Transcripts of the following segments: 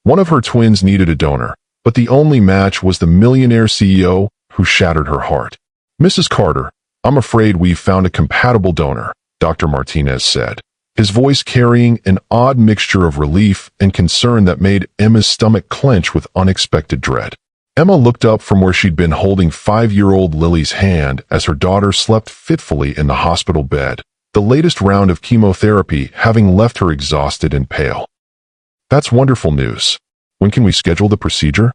One of her twins needed a donor, but the only match was the Millionaire CEO, who shattered her heart. "Mrs. Carter, I'm afraid we've found a compatible donor," Dr. Martinez said, his voice carrying an odd mixture of relief and concern that made Emma's stomach clench with unexpected dread. Emma looked up from where she'd been holding 5-year-old Lily's hand as her daughter slept fitfully in the hospital bed, the latest round of chemotherapy having left her exhausted and pale. "That's wonderful news. When can we schedule the procedure?"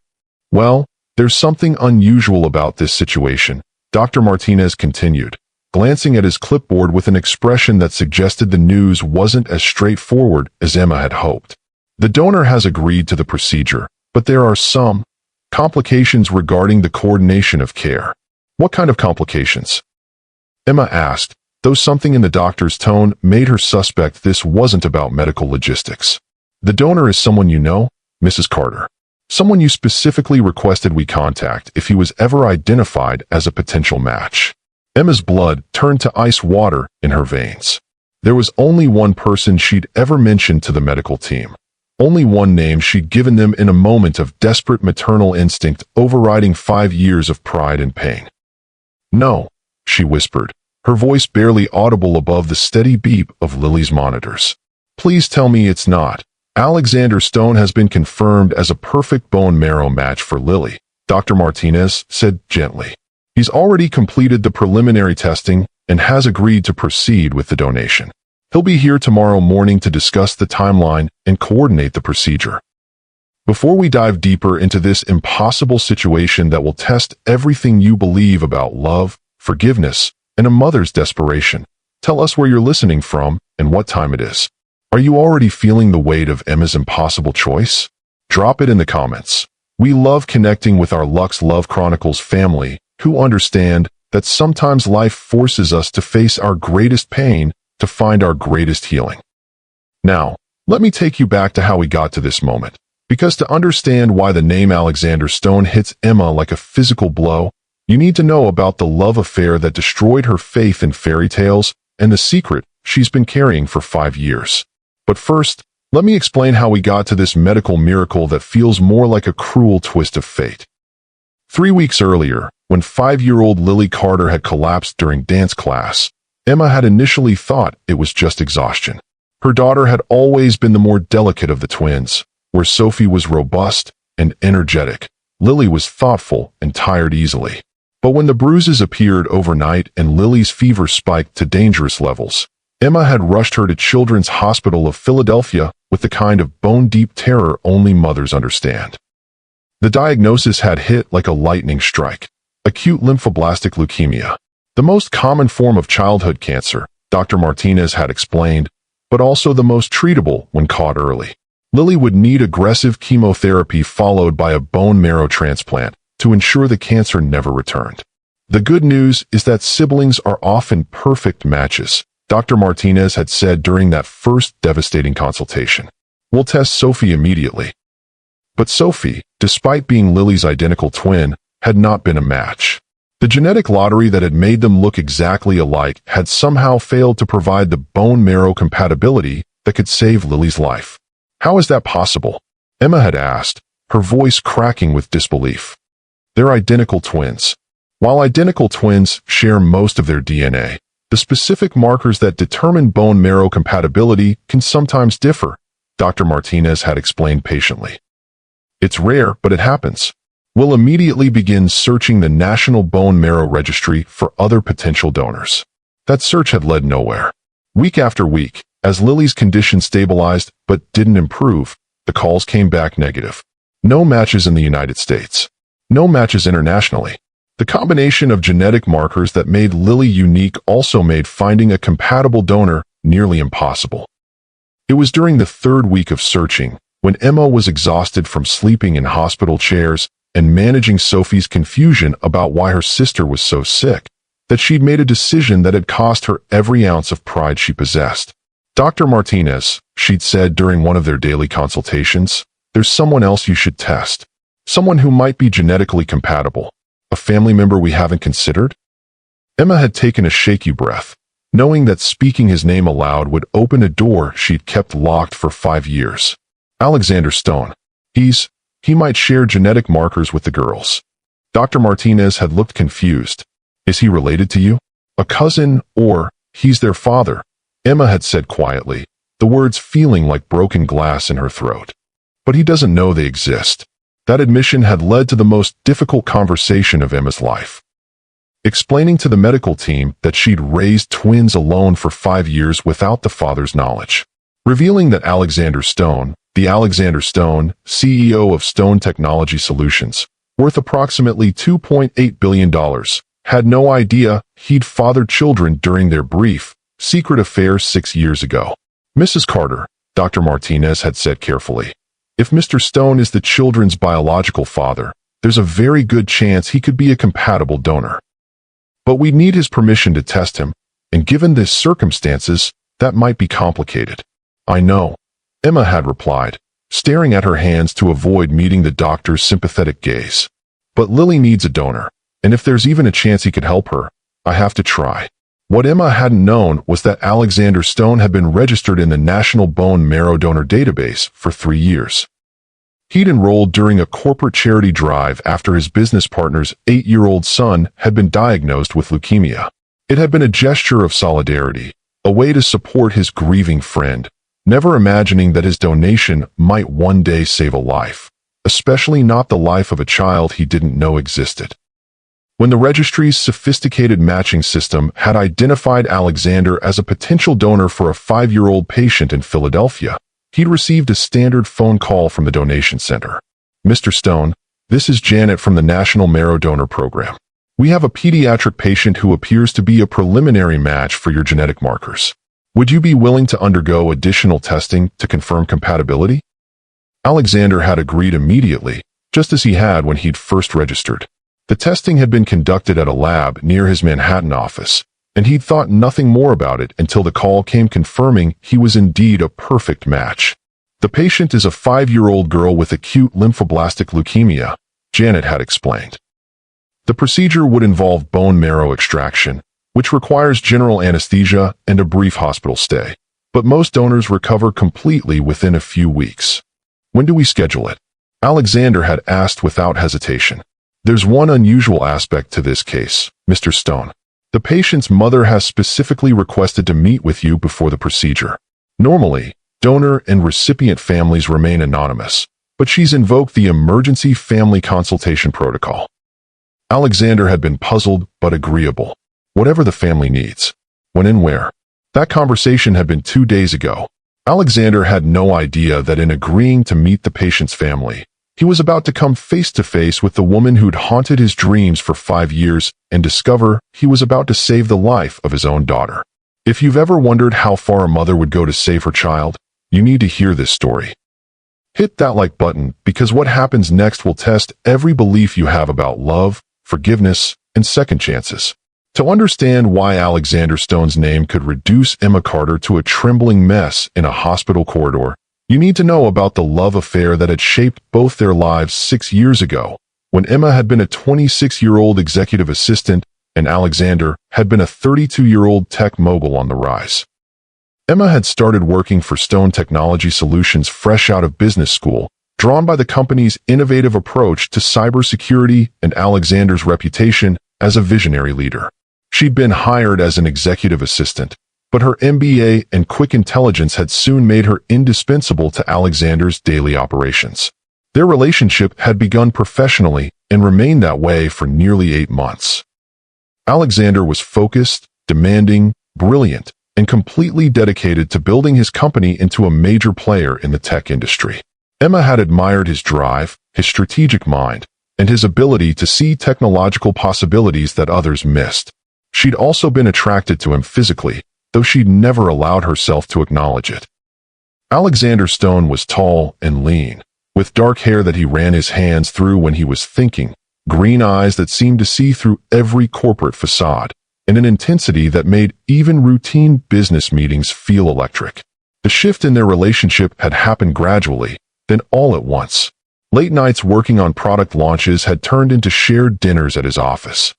"Well, there's something unusual about this situation," Dr. Martinez continued, glancing at his clipboard with an expression that suggested the news wasn't as straightforward as Emma had hoped. "The donor has agreed to the procedure, but there are some complications regarding the coordination of care." "What kind of complications?" Emma asked, though something in the doctor's tone made her suspect this wasn't about medical logistics. "The donor is someone you know, Mrs. Carter. Someone you specifically requested we contact if he was ever identified as a potential match." Emma's blood turned to ice water in her veins. There was only one person she'd ever mentioned to the medical team. Only one name she'd given them in a moment of desperate maternal instinct overriding 5 years of pride and pain. "No," she whispered, her voice barely audible above the steady beep of Lily's monitors. "Please tell me it's not. Alexander Stone has been confirmed as a perfect bone marrow match for Lily," Dr. Martinez said gently. "He's already completed the preliminary testing and has agreed to proceed with the donation. He'll be here tomorrow morning to discuss the timeline and coordinate the procedure." Before we dive deeper into this impossible situation that will test everything you believe about love, forgiveness, and a mother's desperation, tell us where you're listening from and what time it is. Are you already feeling the weight of Emma's impossible choice? Drop it in the comments. We love connecting with our Lux Love Chronicles family, who understand that sometimes life forces us to face our greatest pain to find our greatest healing. Now, let me take you back to how we got to this moment, because to understand why the name Alexander Stone hits Emma like a physical blow, you need to know about the love affair that destroyed her faith in fairy tales and the secret she's been carrying for 5 years. But first, let me explain how we got to this medical miracle that feels more like a cruel twist of fate. 3 weeks earlier, when 5-year-old Lily Carter had collapsed during dance class, Emma had initially thought it was just exhaustion. Her daughter had always been the more delicate of the twins, where Sophie was robust and energetic. Lily was thoughtful and tired easily. But when the bruises appeared overnight and Lily's fever spiked to dangerous levels, Emma had rushed her to Children's Hospital of Philadelphia with the kind of bone-deep terror only mothers understand. The diagnosis had hit like a lightning strike: acute lymphoblastic leukemia, the most common form of childhood cancer, Dr. Martinez had explained, but also the most treatable when caught early. Lily would need aggressive chemotherapy followed by a bone marrow transplant to ensure the cancer never returned. The good news is that siblings are often perfect matches, Dr. Martinez had said during that first devastating consultation. "We'll test Sophie immediately." But Sophie, despite being Lily's identical twin, had not been a match. The genetic lottery that had made them look exactly alike had somehow failed to provide the bone marrow compatibility that could save Lily's life. "How is that possible?" Emma had asked, her voice cracking with disbelief. "They're identical twins. While identical twins share most of their DNA, the specific markers that determine bone marrow compatibility can sometimes differ," Dr. Martinez had explained patiently. "It's rare, but it happens. We'll immediately begin searching the National Bone Marrow Registry for other potential donors." That search had led nowhere. Week after week, as Lily's condition stabilized but didn't improve, the calls came back negative. No matches in the United States. No matches internationally. The combination of genetic markers that made Lily unique also made finding a compatible donor nearly impossible. It was during the 3rd week of searching, when Emma was exhausted from sleeping in hospital chairs and managing Sophie's confusion about why her sister was so sick, that she'd made a decision that had cost her every ounce of pride she possessed. "Dr. Martinez," she'd said during one of their daily consultations, "there's someone else you should test. Someone who might be genetically compatible. A family member we haven't considered?" Emma had taken a shaky breath, knowing that speaking his name aloud would open a door she'd kept locked for 5 years. "Alexander Stone. He might share genetic markers with the girls. Dr. Martinez had looked confused. Is he related to you? A cousin, or he's their father? Emma had said quietly, the words feeling like broken glass in her throat. But he doesn't know they exist. That admission had led to the most difficult conversation of Emma's life. Explaining to the medical team that she'd raised twins alone for 5 years without the father's knowledge. Revealing that Alexander Stone, the Alexander Stone, CEO of Stone Technology Solutions, worth approximately $2.8 billion, had no idea he'd fathered children during their brief, secret affair 6 years ago. Mrs. Carter, Dr. Martinez had said carefully, if Mr. Stone is the children's biological father, there's a very good chance he could be a compatible donor. But we'd need his permission to test him, and given the circumstances, that might be complicated. I know, Emma had replied, staring at her hands to avoid meeting the doctor's sympathetic gaze. But Lily needs a donor, and if there's even a chance he could help her, I have to try. What Emma hadn't known was that Alexander Stone had been registered in the National Bone Marrow Donor Database for 3 years. He'd enrolled during a corporate charity drive after his business partner's 8-year-old son had been diagnosed with leukemia. It had been a gesture of solidarity, a way to support his grieving friend, never imagining that his donation might one day save a life, especially not the life of a child he didn't know existed. When the registry's sophisticated matching system had identified Alexander as a potential donor for a 5-year-old patient in Philadelphia, he'd received a standard phone call from the donation center. Mr. Stone, this is Janet from the National Marrow Donor Program. We have a pediatric patient who appears to be a preliminary match for your genetic markers. Would you be willing to undergo additional testing to confirm compatibility? Alexander had agreed immediately, just as he had when he'd first registered. The testing had been conducted at a lab near his Manhattan office, and he'd thought nothing more about it until the call came confirming he was indeed a perfect match. The patient is a 5-year-old girl with acute lymphoblastic leukemia, Janet had explained. The procedure would involve bone marrow extraction, which requires general anesthesia and a brief hospital stay, but most donors recover completely within a few weeks. When do we schedule it? Alexander had asked without hesitation. There's one unusual aspect to this case, Mr. Stone. The patient's mother has specifically requested to meet with you before the procedure. Normally, donor and recipient families remain anonymous, but she's invoked the emergency family consultation protocol. Alexander had been puzzled but agreeable. Whatever the family needs. When and where? That conversation had been 2 days ago. Alexander had no idea that in agreeing to meet the patient's family, he was about to come face-to-face with the woman who'd haunted his dreams for 5 years and discover he was about to save the life of his own daughter. If you've ever wondered how far a mother would go to save her child, you need to hear this story. Hit that like button because what happens next will test every belief you have about love, forgiveness, and second chances. To understand why Alexander Stone's name could reduce Emma Carter to a trembling mess in a hospital corridor, you need to know about the love affair that had shaped both their lives 6 years ago, when Emma had been a 26-year-old executive assistant and Alexander had been a 32-year-old tech mogul on the rise. Emma had started working for Stone Technology Solutions fresh out of business school, drawn by the company's innovative approach to cybersecurity and Alexander's reputation as a visionary leader. She'd been hired as an executive assistant, but her MBA and quick intelligence had soon made her indispensable to Alexander's daily operations. Their relationship had begun professionally and remained that way for nearly 8 months. Alexander was focused, demanding, brilliant, and completely dedicated to building his company into a major player in the tech industry. Emma had admired his drive, his strategic mind, and his ability to see technological possibilities that others missed. She'd also been attracted to him physically, though she'd never allowed herself to acknowledge it. Alexander Stone was tall and lean, with dark hair that he ran his hands through when he was thinking, green eyes that seemed to see through every corporate facade, and an intensity that made even routine business meetings feel electric. The shift in their relationship had happened gradually, then all at once. Late nights working on product launches had turned into shared dinners at his office.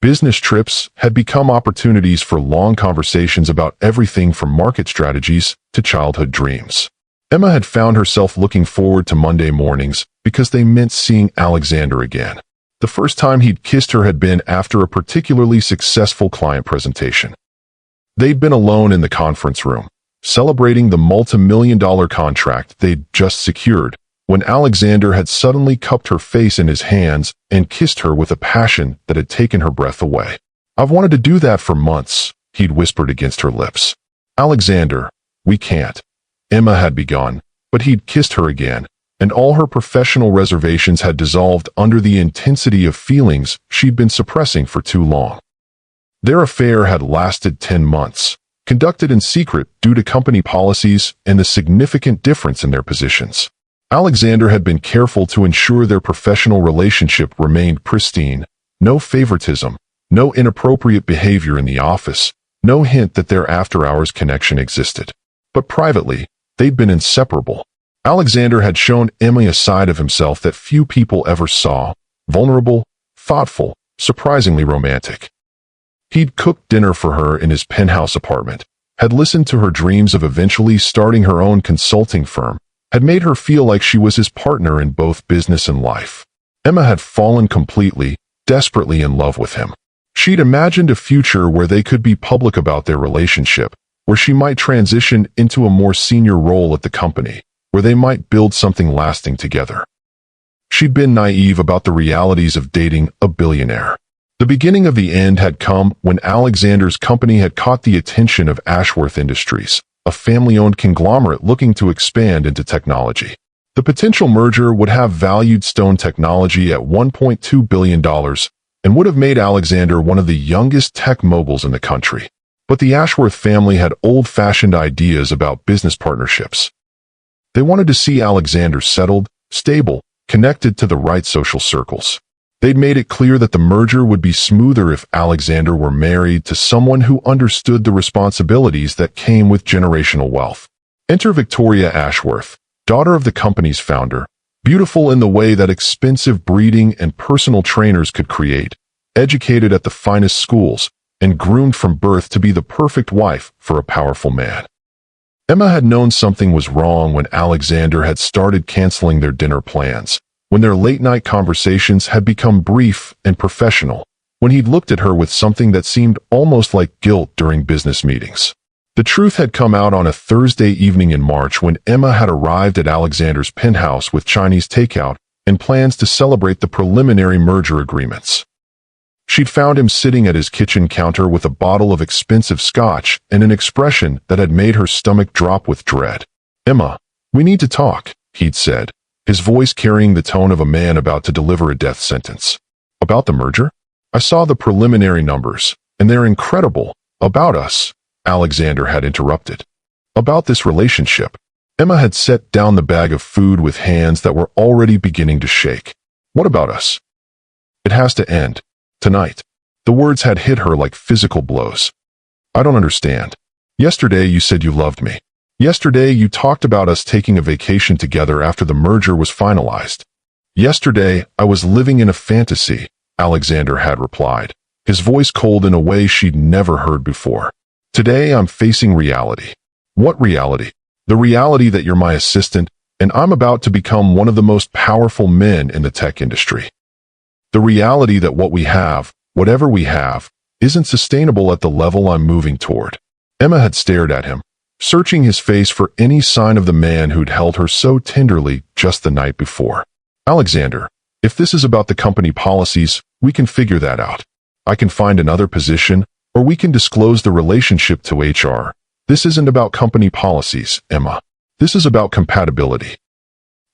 Business trips had become opportunities for long conversations about everything from market strategies to childhood dreams. Emma had found herself looking forward to Monday mornings because they meant seeing Alexander again. The first time he'd kissed her had been after a particularly successful client presentation. They'd been alone in the conference room, celebrating the multi-million-dollar contract they'd just secured, when Alexander had suddenly cupped her face in his hands and kissed her with a passion that had taken her breath away. "I've wanted to do that for months," he'd whispered against her lips. "Alexander, we can't." Emma had begun, but he'd kissed her again, and all her professional reservations had dissolved under the intensity of feelings she'd been suppressing for too long. Their affair had lasted 10 months, conducted in secret due to company policies and the significant difference in their positions. Alexander had been careful to ensure their professional relationship remained pristine, no favoritism, no inappropriate behavior in the office, no hint that their after-hours connection existed. But privately, they'd been inseparable. Alexander had shown Emma a side of himself that few people ever saw: vulnerable, thoughtful, surprisingly romantic. He'd cooked dinner for her in his penthouse apartment, had listened to her dreams of eventually starting her own consulting firm, had made her feel like she was his partner in both business and life. Emma had fallen completely, desperately in love with him. She'd imagined a future where they could be public about their relationship, where she might transition into a more senior role at the company, where they might build something lasting together. She'd been naive about the realities of dating a billionaire. The beginning of the end had come when Alexander's company had caught the attention of Ashworth Industries, a family-owned conglomerate looking to expand into technology. The potential merger would have valued Stone Technology at $1.2 billion and would have made Alexander one of the youngest tech moguls in the country. But the Ashworth family had old-fashioned ideas about business partnerships. They wanted to see Alexander settled, stable, connected to the right social circles. They'd made it clear that the merger would be smoother if Alexander were married to someone who understood the responsibilities that came with generational wealth. Enter Victoria Ashworth, daughter of the company's founder, beautiful in the way that expensive breeding and personal trainers could create, educated at the finest schools, and groomed from birth to be the perfect wife for a powerful man. Emma had known something was wrong when Alexander had started canceling their dinner plans, when their late-night conversations had become brief and professional, when he'd looked at her with something that seemed almost like guilt during business meetings. The truth had come out on a Thursday evening in March when Emma had arrived at Alexander's penthouse with Chinese takeout and plans to celebrate the preliminary merger agreements. She'd found him sitting at his kitchen counter with a bottle of expensive scotch and an expression that had made her stomach drop with dread. "Emma, we need to talk," he'd said, his voice carrying the tone of a man about to deliver a death sentence. "About the merger? I saw the preliminary numbers, and they're incredible. About us," Alexander had interrupted. "About this relationship." Emma had set down the bag of food with hands that were already beginning to shake. "What about us?" "It has to end. Tonight." The words had hit her like physical blows. "I don't understand. Yesterday you said you loved me. Yesterday you talked about us taking a vacation together after the merger was finalized." "Yesterday I was living in a fantasy," Alexander had replied, his voice cold in a way she'd never heard before. "Today I'm facing reality." "What reality?" "The reality that you're my assistant, and I'm about to become one of the most powerful men in the tech industry. The reality that what we have, whatever we have, isn't sustainable at the level I'm moving toward." Emma had stared at him, searching his face for any sign of the man who'd held her so tenderly just the night before. "Alexander, if this is about the company policies, we can figure that out. I can find another position, or we can disclose the relationship to HR. This isn't about company policies, Emma. This is about compatibility.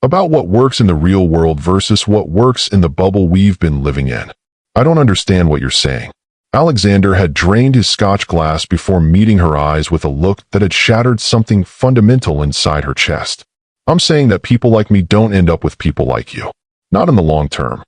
About what works in the real world versus what works in the bubble we've been living in." "I don't understand what you're saying." Alexander had drained his scotch glass before meeting her eyes with a look that had shattered something fundamental inside her chest. "I'm saying that people like me don't end up with people like you. Not in the long term.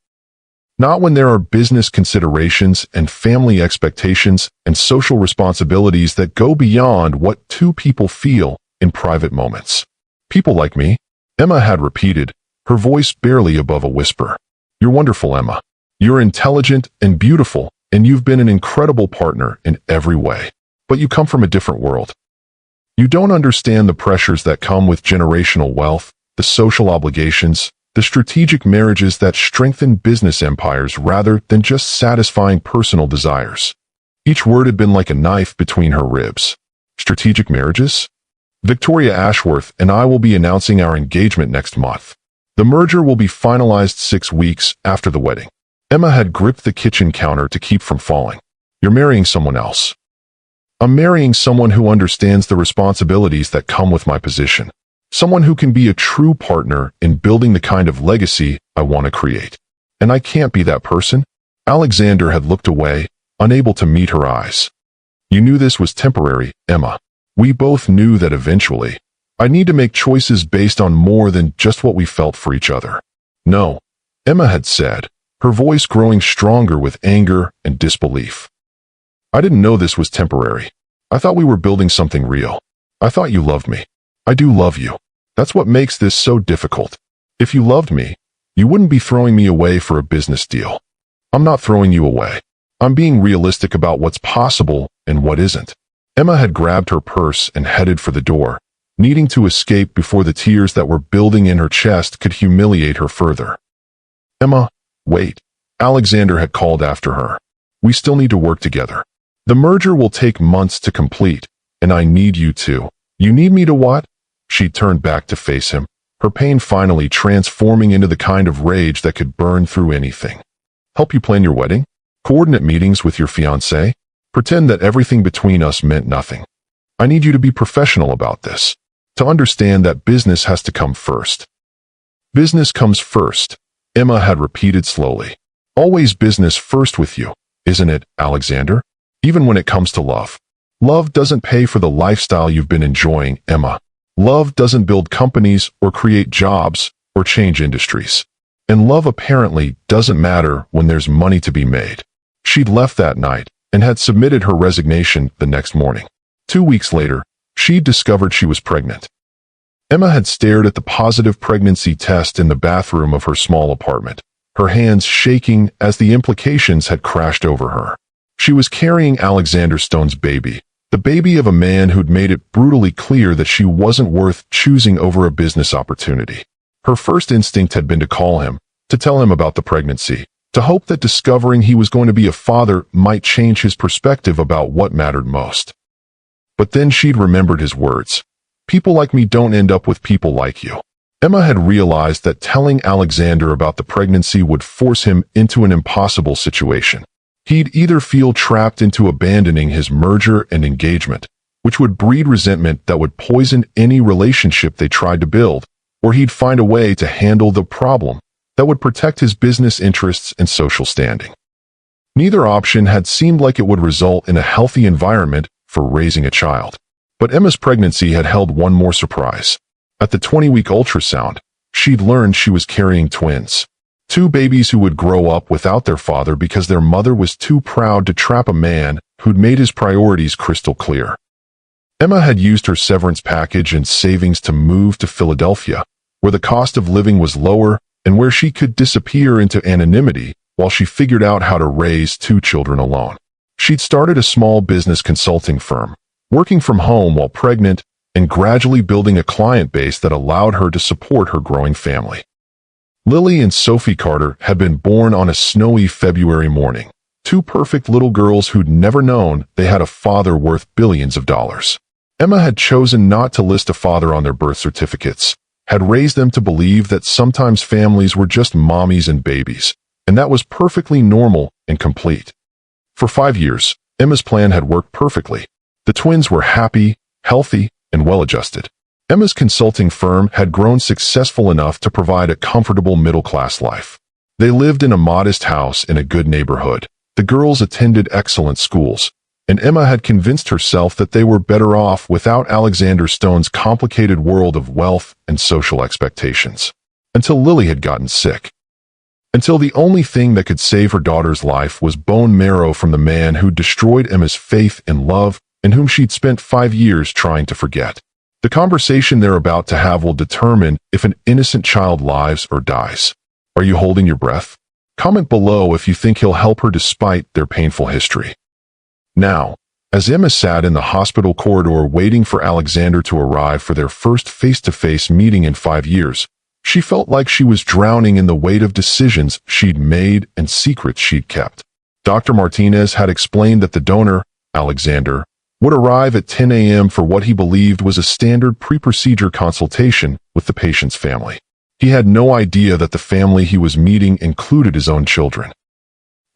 Not when there are business considerations and family expectations and social responsibilities that go beyond what two people feel in private moments. People like me," Emma had repeated, her voice barely above a whisper. "You're wonderful, Emma. You're intelligent and beautiful, and you've been an incredible partner in every way. But you come from a different world. You don't understand the pressures that come with generational wealth, the social obligations, the strategic marriages that strengthen business empires rather than just satisfying personal desires. Each word had been like a knife between her ribs. Strategic marriages? Victoria Ashworth and I will be announcing our engagement next month. The merger will be finalized 6 weeks after the wedding. Emma had gripped the kitchen counter to keep from falling. You're marrying someone else. I'm marrying someone who understands the responsibilities that come with my position. Someone who can be a true partner in building the kind of legacy I want to create. And I can't be that person. Alexander had looked away, unable to meet her eyes. You knew this was temporary, Emma. We both knew that eventually, I need to make choices based on more than just what we felt for each other. No, Emma had said, her voice growing stronger with anger and disbelief. I didn't know this was temporary. I thought we were building something real. I thought you loved me. I do love you. That's what makes this so difficult. If you loved me, you wouldn't be throwing me away for a business deal. I'm not throwing you away. I'm being realistic about what's possible and what isn't. Emma had grabbed her purse and headed for the door, needing to escape before the tears that were building in her chest could humiliate her further. Emma, wait. Alexander had called after her. We still need to work together. The merger will take months to complete, and I need you too. You need me to what? She turned back to face him, her pain finally transforming into the kind of rage that could burn through anything. Help you plan your wedding? Coordinate meetings with your fiancé? Pretend that everything between us meant nothing. I need you to be professional about this. To understand that business has to come first. Business comes first, Emma had repeated slowly. Always business first with you, isn't it, Alexander? Even when it comes to love. Love doesn't pay for the lifestyle you've been enjoying, Emma. Love doesn't build companies or create jobs or change industries. And love apparently doesn't matter when there's money to be made. She'd left that night and had submitted her resignation the next morning. 2 weeks later, she'd discovered she was pregnant. Emma had stared at the positive pregnancy test in the bathroom of her small apartment, her hands shaking as the implications had crashed over her. She was carrying Alexander Stone's baby, the baby of a man who'd made it brutally clear that she wasn't worth choosing over a business opportunity. Her first instinct had been to call him, to tell him about the pregnancy, to hope that discovering he was going to be a father might change his perspective about what mattered most. But then she'd remembered his words. People like me don't end up with people like you. Emma had realized that telling Alexander about the pregnancy would force him into an impossible situation. He'd either feel trapped into abandoning his merger and engagement, which would breed resentment that would poison any relationship they tried to build, or he'd find a way to handle the problem that would protect his business interests and social standing. Neither option had seemed like it would result in a healthy environment for raising a child. But Emma's pregnancy had held one more surprise. At the 20-week ultrasound, she'd learned she was carrying twins. 2 babies who would grow up without their father because their mother was too proud to trap a man who'd made his priorities crystal clear. Emma had used her severance package and savings to move to Philadelphia, where the cost of living was lower and where she could disappear into anonymity while she figured out how to raise 2 children alone. She'd started a small business consulting firm, working from home while pregnant and gradually building a client base that allowed her to support her growing family. Lily and Sophie Carter had been born on a snowy February morning, 2 perfect little girls who'd never known they had a father worth billions of dollars. Emma had chosen not to list a father on their birth certificates, had raised them to believe that sometimes families were just mommies and babies, and that was perfectly normal and complete. For 5 years, Emma's plan had worked perfectly. The twins were happy, healthy, and well-adjusted. Emma's consulting firm had grown successful enough to provide a comfortable middle-class life. They lived in a modest house in a good neighborhood. The girls attended excellent schools, and Emma had convinced herself that they were better off without Alexander Stone's complicated world of wealth and social expectations. Until Lily had gotten sick. Until the only thing that could save her daughter's life was bone marrow from the man who destroyed Emma's faith and love and whom she'd spent 5 years trying to forget. The conversation they're about to have will determine if an innocent child lives or dies. Are you holding your breath? Comment below if you think he'll help her despite their painful history. Now, As Emma sat in the hospital corridor waiting for Alexander to arrive for their first face-to-face meeting in 5 years, she felt like she was drowning in the weight of decisions she'd made and secrets she'd kept. Dr. Martinez had explained that the donor, Alexander, would arrive at 10 a.m. for what he believed was a standard pre-procedure consultation with the patient's family. He had no idea that the family he was meeting included his own children.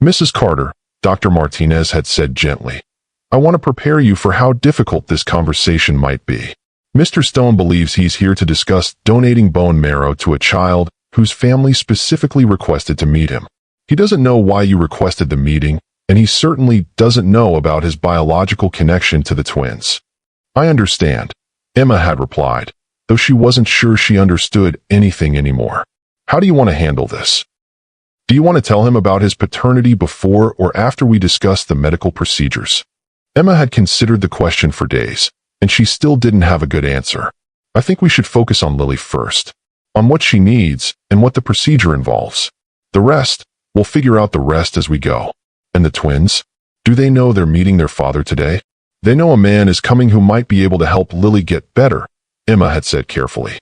"Mrs. Carter," Dr. Martinez had said gently, "I want to prepare you for how difficult this conversation might be. Mr. Stone believes he's here to discuss donating bone marrow to a child whose family specifically requested to meet him. He doesn't know why you requested the meeting, and he certainly doesn't know about his biological connection to the twins." "I understand," Emma had replied, though she wasn't sure she understood anything anymore. "How do you want to handle this? Do you want to tell him about his paternity before or after we discuss the medical procedures?" Emma had considered the question for days, and she still didn't have a good answer. "I think we should focus on Lily first, on what she needs and what the procedure involves. The rest, we'll figure out the rest as we go." "And the twins? Do they know they're meeting their father today?" "They know a man is coming who might be able to help Lily get better," Emma had said carefully.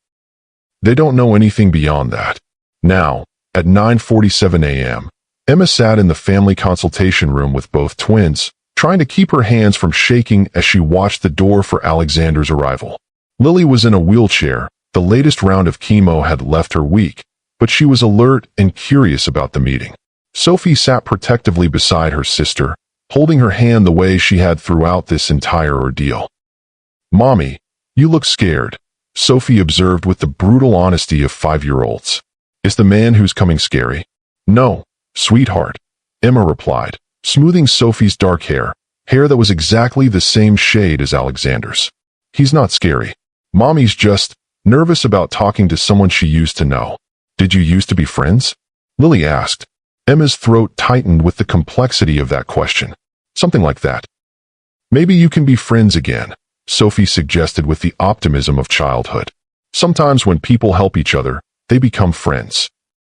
"They don't know anything beyond that." Now, at 9:47 a.m., Emma sat in the family consultation room with both twins, trying to keep her hands from shaking as she watched the door for Alexander's arrival. Lily was in a wheelchair. The latest round of chemo had left her weak, but she was alert and curious about the meeting. Sophie sat protectively beside her sister, holding her hand the way she had throughout this entire ordeal. "Mommy, you look scared," Sophie observed with the brutal honesty of 5-year-olds. "Is the man who's coming scary?" "No, sweetheart," Emma replied, smoothing Sophie's dark hair that was exactly the same shade as Alexander's. "He's not scary. Mommy's just nervous about talking to someone she used to know." "Did you used to be friends?" Lily asked. Emma's throat tightened with the complexity of that question. "Something like that." "Maybe you can be friends again," Sophie suggested with the optimism of childhood. "Sometimes when people help each other, they become friends."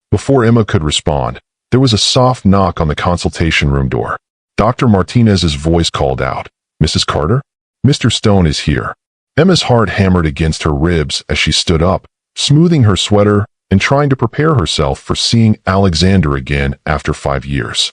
Before Emma could respond, there was a soft knock on the consultation room door. Dr. Martinez's voice called out, "Mrs. Carter? Mr. Stone is here." Emma's heart hammered against her ribs as she stood up, smoothing her sweater and trying to prepare herself for seeing Alexander again after 5 years.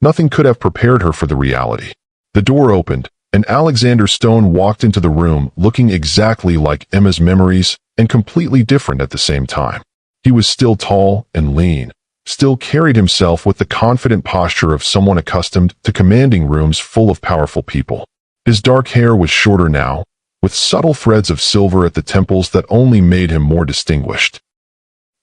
Nothing could have prepared her for the reality. The door opened, and Alexander Stone walked into the room looking exactly like Emma's memories and completely different at the same time. He was still tall and lean, still carried himself with the confident posture of someone accustomed to commanding rooms full of powerful people. His dark hair was shorter now, with subtle threads of silver at the temples that only made him more distinguished.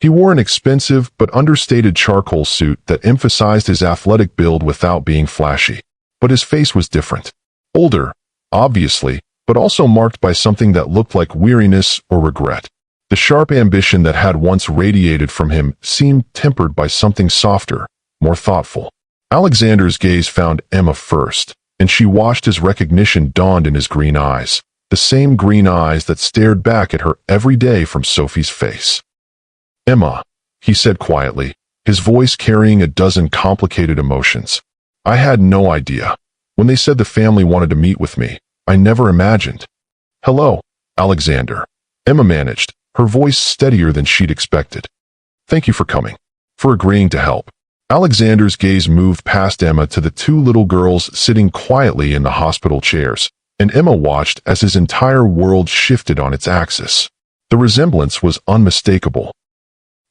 He wore an expensive but understated charcoal suit that emphasized his athletic build without being flashy. But his face was different. Older, obviously, but also marked by something that looked like weariness or regret. The sharp ambition that had once radiated from him seemed tempered by something softer, more thoughtful. Alexander's gaze found Emma first, and she watched as recognition dawned in his green eyes, the same green eyes that stared back at her every day from Sophie's face. "Emma," he said quietly, his voice carrying a dozen complicated emotions. "I had no idea. When they said the family wanted to meet with me, I never imagined." "Hello, Alexander," Emma managed, her voice steadier than she'd expected. "Thank you for coming, for agreeing to help." Alexander's gaze moved past Emma to the 2 little girls sitting quietly in the hospital chairs, and Emma watched as his entire world shifted on its axis. The resemblance was unmistakable.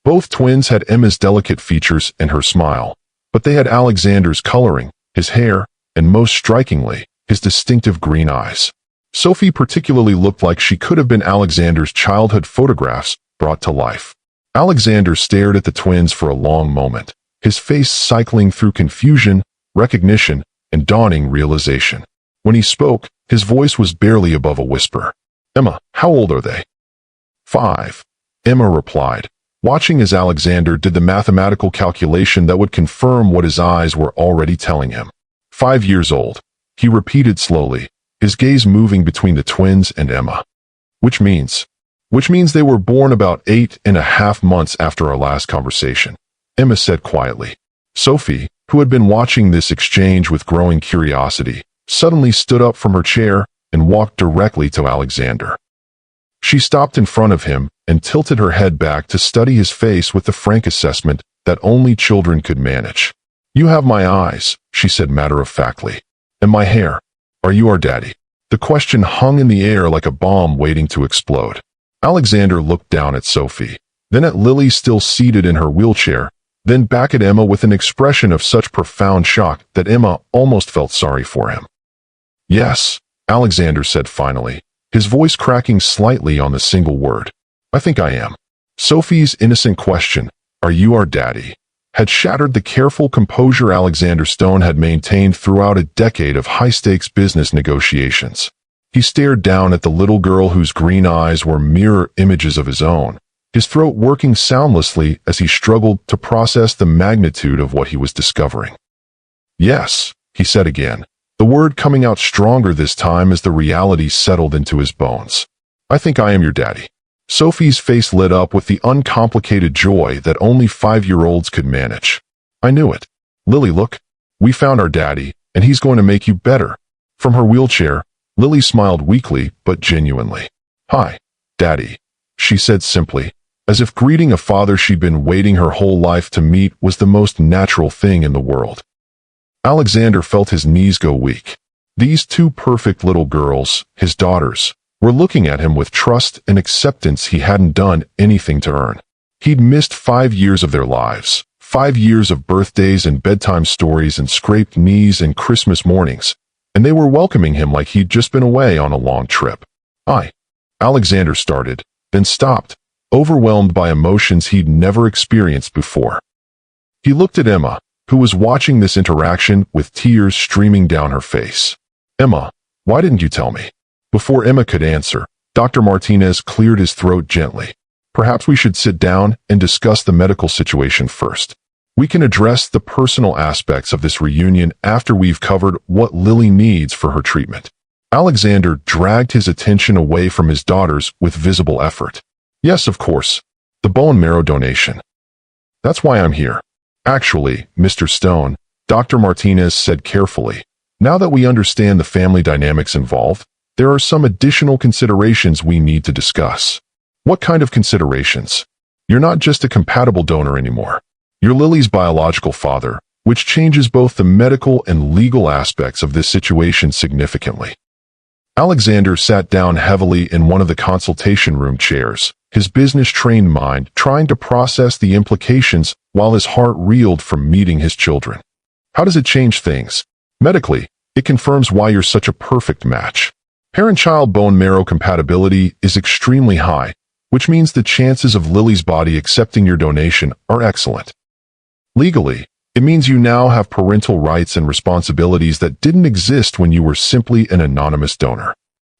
Both twins had Emma's delicate features and her smile, but they had Alexander's coloring, his hair, and most strikingly, his distinctive green eyes. Sophie particularly looked like she could have been Alexander's childhood photographs brought to life. Alexander stared at the twins for a long moment, his face cycling through confusion, recognition, and dawning realization. When he spoke, his voice was barely above a whisper. "Emma, how old are they?" "5," Emma replied, watching as Alexander did the mathematical calculation that would confirm what his eyes were already telling him. 5 years old, he repeated slowly, his gaze moving between the twins and Emma. Which means they were born about 8.5 months after our last conversation," Emma said quietly. Sophie, who had been watching this exchange with growing curiosity, suddenly stood up from her chair and walked directly to Alexander. She stopped in front of him and tilted her head back to study his face with the frank assessment that only children could manage. "You have my eyes," she said matter-of-factly. "And my hair. Are you our daddy?" The question hung in the air like a bomb waiting to explode. Alexander looked down at Sophie, then at Lily still seated in her wheelchair, then back at Emma with an expression of such profound shock that Emma almost felt sorry for him. "Yes," Alexander said finally, his voice cracking slightly on the single word. "I think I am." Sophie's innocent question, "Are you our daddy?" had shattered the careful composure Alexander Stone had maintained throughout a decade of high-stakes business negotiations. He stared down at the little girl whose green eyes were mirror images of his own, his throat working soundlessly as he struggled to process the magnitude of what he was discovering. "Yes," he said again, the word coming out stronger this time as the reality settled into his bones. "I think I am your daddy." Sophie's face lit up with the uncomplicated joy that only 5-year-olds could manage. "I knew it. Lily, look. We found our daddy, and he's going to make you better." From her wheelchair, Lily smiled weakly but genuinely. "Hi, Daddy," she said simply, as if greeting a father she'd been waiting her whole life to meet was the most natural thing in the world. Alexander felt his knees go weak. These two perfect little girls, his daughters, were looking at him with trust and acceptance he hadn't done anything to earn. He'd missed 5 years of their lives, 5 years of birthdays and bedtime stories and scraped knees and Christmas mornings, and they were welcoming him like he'd just been away on a long trip. Alexander started, then stopped, overwhelmed by emotions he'd never experienced before. He looked at Emma, who was watching this interaction with tears streaming down her face. "Emma, why didn't you tell me?" Before Emma could answer, Dr. Martinez cleared his throat gently. "Perhaps we should sit down and discuss the medical situation first. We can address the personal aspects of this reunion after we've covered what Lily needs for her treatment." Alexander dragged his attention away from his daughters with visible effort. "Yes, of course. The bone marrow donation. That's why I'm here." "Actually, Mr. Stone," Dr. Martinez said carefully, "now that we understand the family dynamics involved, there are some additional considerations we need to discuss." "What kind of considerations?" "You're not just a compatible donor anymore. You're Lily's biological father, which changes both the medical and legal aspects of this situation significantly." Alexander sat down heavily in one of the consultation room chairs, his business-trained mind trying to process the implications while his heart reeled from meeting his children. "How does it change things?" "Medically, it confirms why you're such a perfect match. Parent-child bone marrow compatibility is extremely high, which means the chances of Lily's body accepting your donation are excellent. Legally, it means you now have parental rights and responsibilities that didn't exist when you were simply an anonymous donor."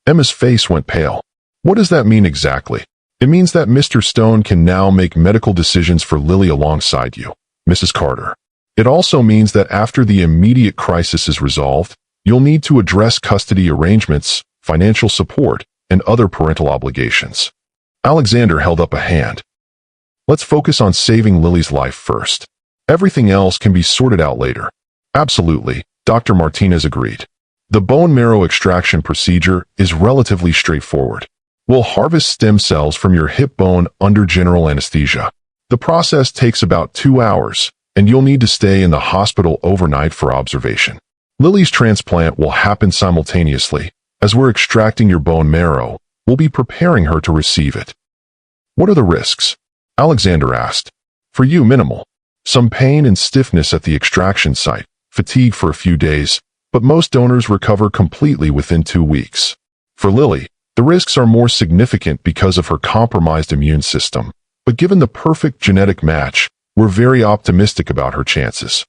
Emma's face went pale. "What does that mean exactly?" "It means that Mr. Stone can now make medical decisions for Lily alongside you, Mrs. Carter. It also means that after the immediate crisis is resolved, you'll need to address custody arrangements, financial support, and other parental obligations." Alexander held up a hand. "Let's focus on saving Lily's life first. Everything else can be sorted out later." "Absolutely," Dr. Martinez agreed. "The bone marrow extraction procedure is relatively straightforward. We'll harvest stem cells from your hip bone under general anesthesia. The process takes about 2 hours, and you'll need to stay in the hospital overnight for observation. Lily's transplant will happen simultaneously. As we're extracting your bone marrow, we'll be preparing her to receive it." "What are the risks?" Alexander asked. "For you, minimal. Some pain and stiffness at the extraction site, fatigue for a few days, but most donors recover completely within 2 weeks. For Lily, the risks are more significant because of her compromised immune system, but given the perfect genetic match, we're very optimistic about her chances."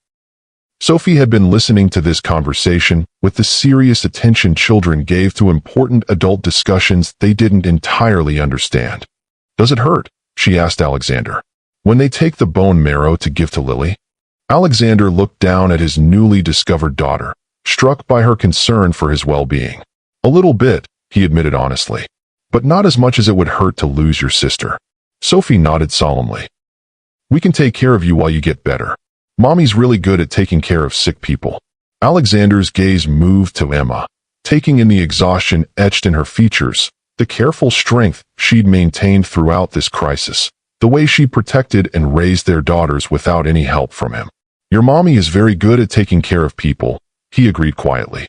Sophie had been listening to this conversation with the serious attention children gave to important adult discussions they didn't entirely understand. "Does it hurt?" she asked Alexander. "When they take the bone marrow to give to Lily?" Alexander looked down at his newly discovered daughter, struck by her concern for his well-being. "A little bit," he admitted honestly, "but not as much as it would hurt to lose your sister." Sophie nodded solemnly. "We can take care of you while you get better. Mommy's really good at taking care of sick people." Alexander's gaze moved to Emma, taking in the exhaustion etched in her features, the careful strength she'd maintained throughout this crisis, the way she protected and raised their daughters without any help from him. "Your mommy is very good at taking care of people," he agreed quietly.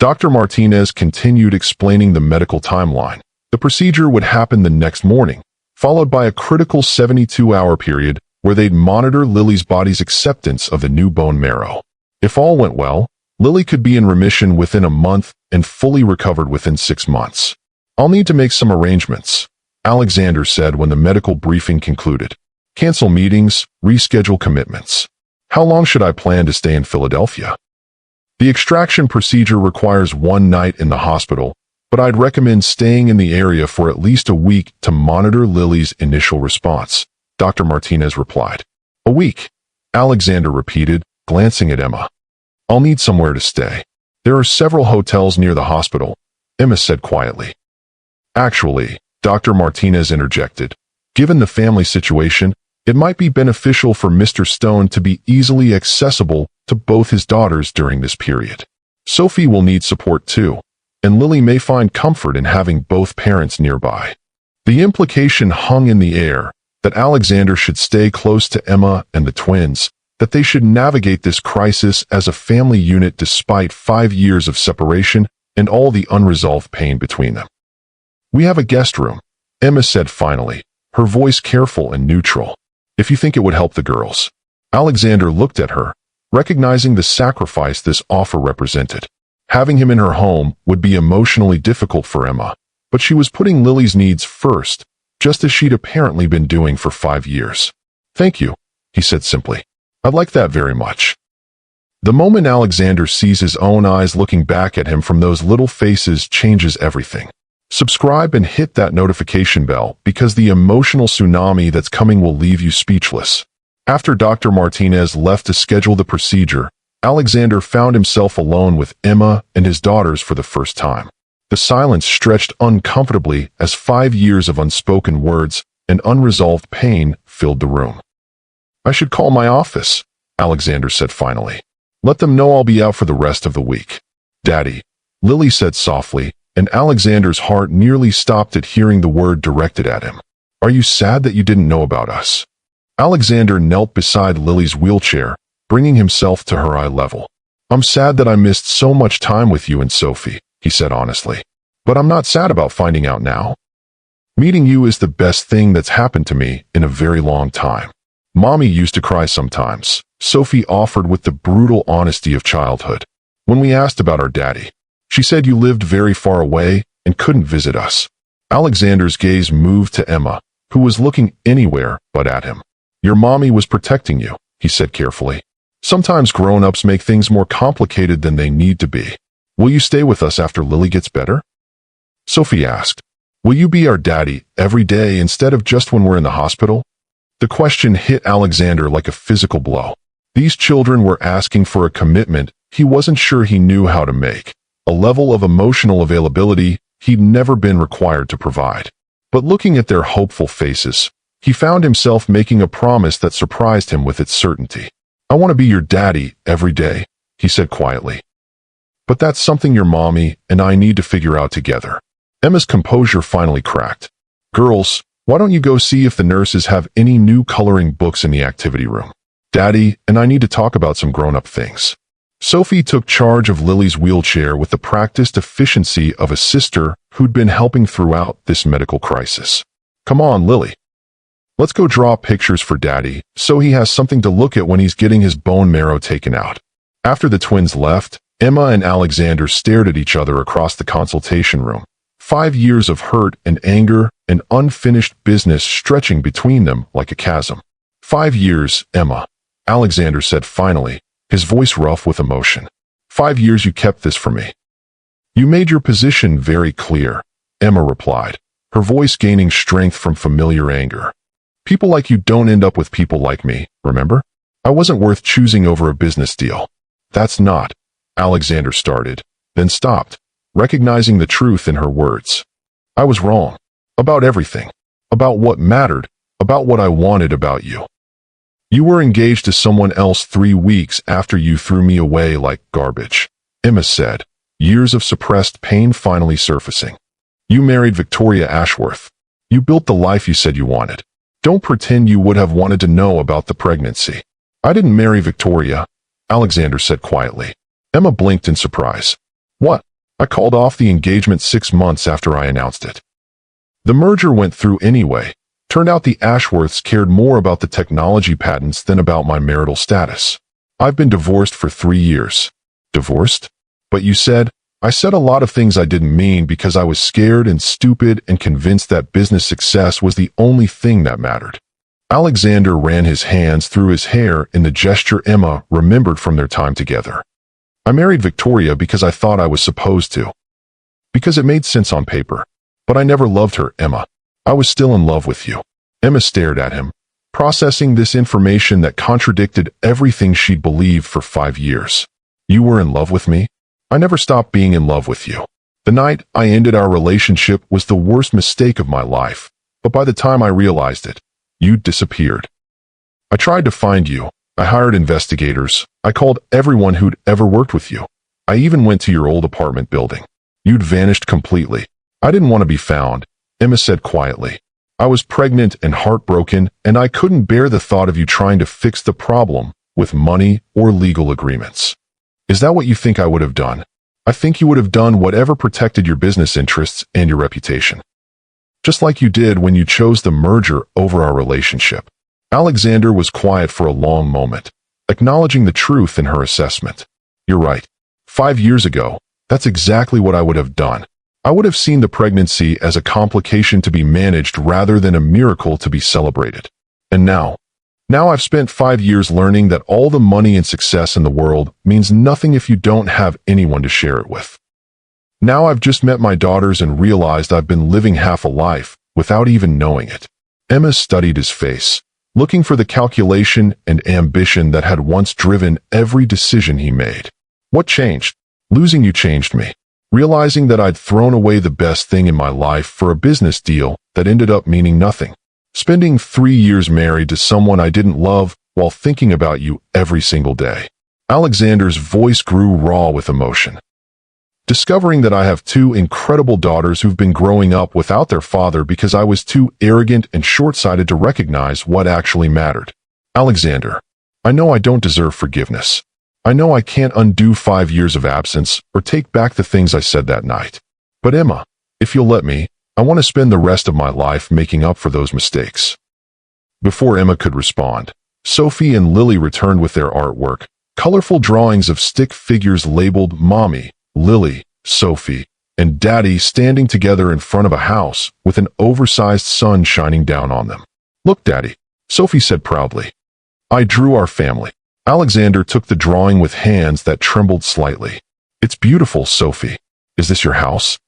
Dr. Martinez continued explaining the medical timeline. The procedure would happen the next morning, followed by a critical 72-hour period where they'd monitor Lily's body's acceptance of the new bone marrow. If all went well, Lily could be in remission within a month and fully recovered within 6 months. "I'll need to make some arrangements," Alexander said when the medical briefing concluded. "Cancel meetings, reschedule commitments. How long should I plan to stay in Philadelphia?" "The extraction procedure requires 1 night in the hospital, but I'd recommend staying in the area for at least a week to monitor Lily's initial response," Dr. Martinez replied. "A week," Alexander repeated, glancing at Emma. "I'll need somewhere to stay. There are several hotels near the hospital," Emma said quietly. "Actually," Dr. Martinez interjected, "given the family situation, it might be beneficial for Mr. Stone to be easily accessible to both his daughters during this period. Sophie will need support too, and Lily may find comfort in having both parents nearby." The implication hung in the air that Alexander should stay close to Emma and the twins, that they should navigate this crisis as a family unit despite 5 years of separation and all the unresolved pain between them. "We have a guest room," Emma said finally, her voice careful and neutral. "If you think it would help the girls." Alexander looked at her, recognizing the sacrifice this offer represented. Having him in her home would be emotionally difficult for Emma, but she was putting Lily's needs first, just as she'd apparently been doing for 5 years. "Thank you," he said simply. "I'd like that very much." The moment Alexander sees his own eyes looking back at him from those little faces changes everything. Subscribe and hit that notification bell because the emotional tsunami that's coming will leave you speechless. After Dr. Martinez left to schedule the procedure, Alexander found himself alone with Emma and his daughters for the first time. The silence stretched uncomfortably as 5 years of unspoken words and unresolved pain filled the room. "I should call my office," Alexander said finally. "Let them know I'll be out for the rest of the week." "Daddy," Lily said softly, and Alexander's heart nearly stopped at hearing the word directed at him. "Are you sad that you didn't know about us?" Alexander knelt beside Lily's wheelchair, bringing himself to her eye level. "I'm sad that I missed so much time with you and Sophie," he said honestly. "But I'm not sad about finding out now. Meeting you is the best thing that's happened to me in a very long time." "Mommy used to cry sometimes," Sophie offered with the brutal honesty of childhood. "When we asked about our daddy, she said you lived very far away and couldn't visit us." Alexander's gaze moved to Emma, who was looking anywhere but at him. "Your mommy was protecting you," he said carefully. "Sometimes grown-ups make things more complicated than they need to be. Will you stay with us after Lily gets better?" Sophie asked. "Will you be our daddy every day instead of just when we're in the hospital?" The question hit Alexander like a physical blow. These children were asking for a commitment he wasn't sure he knew how to make, a level of emotional availability he'd never been required to provide. But looking at their hopeful faces, he found himself making a promise that surprised him with its certainty. "I want to be your daddy every day," he said quietly. "But that's something your mommy and I need to figure out together." Emma's composure finally cracked. "Girls, why don't you go see if the nurses have any new coloring books in the activity room? Daddy and I need to talk about some grown-up things." Sophie took charge of Lily's wheelchair with the practiced efficiency of a sister who'd been helping throughout this medical crisis. "Come on, Lily. Let's go draw pictures for Daddy so he has something to look at when he's getting his bone marrow taken out." After the twins left, Emma and Alexander stared at each other across the consultation room. 5 years of hurt and anger and unfinished business stretching between them like a chasm. "5 years, Emma," Alexander said finally, his voice rough with emotion. "5 years you kept this from me." "You made your position very clear," Emma replied, her voice gaining strength from familiar anger. "People like you don't end up with people like me, remember? I wasn't worth choosing over a business deal." "That's not," Alexander started, then stopped, recognizing the truth in her words. "I was wrong. About everything. About what mattered. About what I wanted about you." You were engaged to someone else 3 weeks after you threw me away like garbage, Emma said, years of suppressed pain finally surfacing. You married Victoria Ashworth. You built the life you said you wanted. Don't pretend you would have wanted to know about the pregnancy. I didn't marry Victoria, Alexander said quietly. Emma blinked in surprise. What? I called off the engagement 6 months after I announced it. The merger went through anyway. Turned out the Ashworths cared more about the technology patents than about my marital status. I've been divorced for 3 years. Divorced? But you said, I said a lot of things I didn't mean because I was scared and stupid and convinced that business success was the only thing that mattered. Alexander ran his hands through his hair in the gesture Emma remembered from their time together. I married Victoria because I thought I was supposed to. Because it made sense on paper. But I never loved her, Emma. I was still in love with you. Emma stared at him, processing this information that contradicted everything she'd believed for 5 years. You were in love with me? I never stopped being in love with you. The night I ended our relationship was the worst mistake of my life, but by the time I realized it, you'd disappeared. I tried to find you. I hired investigators. I called everyone who'd ever worked with you. I even went to your old apartment building. You'd vanished completely. I didn't want to be found, Emma said quietly. I was pregnant and heartbroken, and I couldn't bear the thought of you trying to fix the problem with money or legal agreements. Is that what you think I would have done? I think you would have done whatever protected your business interests and your reputation. Just like you did when you chose the merger over our relationship. Alexander was quiet for a long moment, acknowledging the truth in her assessment. You're right. 5 years ago, that's exactly what I would have done. I would have seen the pregnancy as a complication to be managed rather than a miracle to be celebrated. And now I've spent 5 years learning that all the money and success in the world means nothing if you don't have anyone to share it with. Now I've just met my daughters and realized I've been living half a life without even knowing it. Emma studied his face, looking for the calculation and ambition that had once driven every decision he made. What changed? Losing you changed me. Realizing that I'd thrown away the best thing in my life for a business deal that ended up meaning nothing. Spending 3 years married to someone I didn't love while thinking about you every single day. Alexander's voice grew raw with emotion. Discovering that I have 2 incredible daughters who've been growing up without their father because I was too arrogant and short-sighted to recognize what actually mattered. Alexander, I know I don't deserve forgiveness. I know I can't undo 5 years of absence or take back the things I said that night. But Emma, if you'll let me, I want to spend the rest of my life making up for those mistakes. Before Emma could respond, Sophie and Lily returned with their artwork, colorful drawings of stick figures labeled Mommy, Lily, Sophie, and Daddy standing together in front of a house with an oversized sun shining down on them. Look, Daddy, Sophie said proudly. I drew our family. Alexander took the drawing with hands that trembled slightly. It's beautiful, Sophie. Is this your house?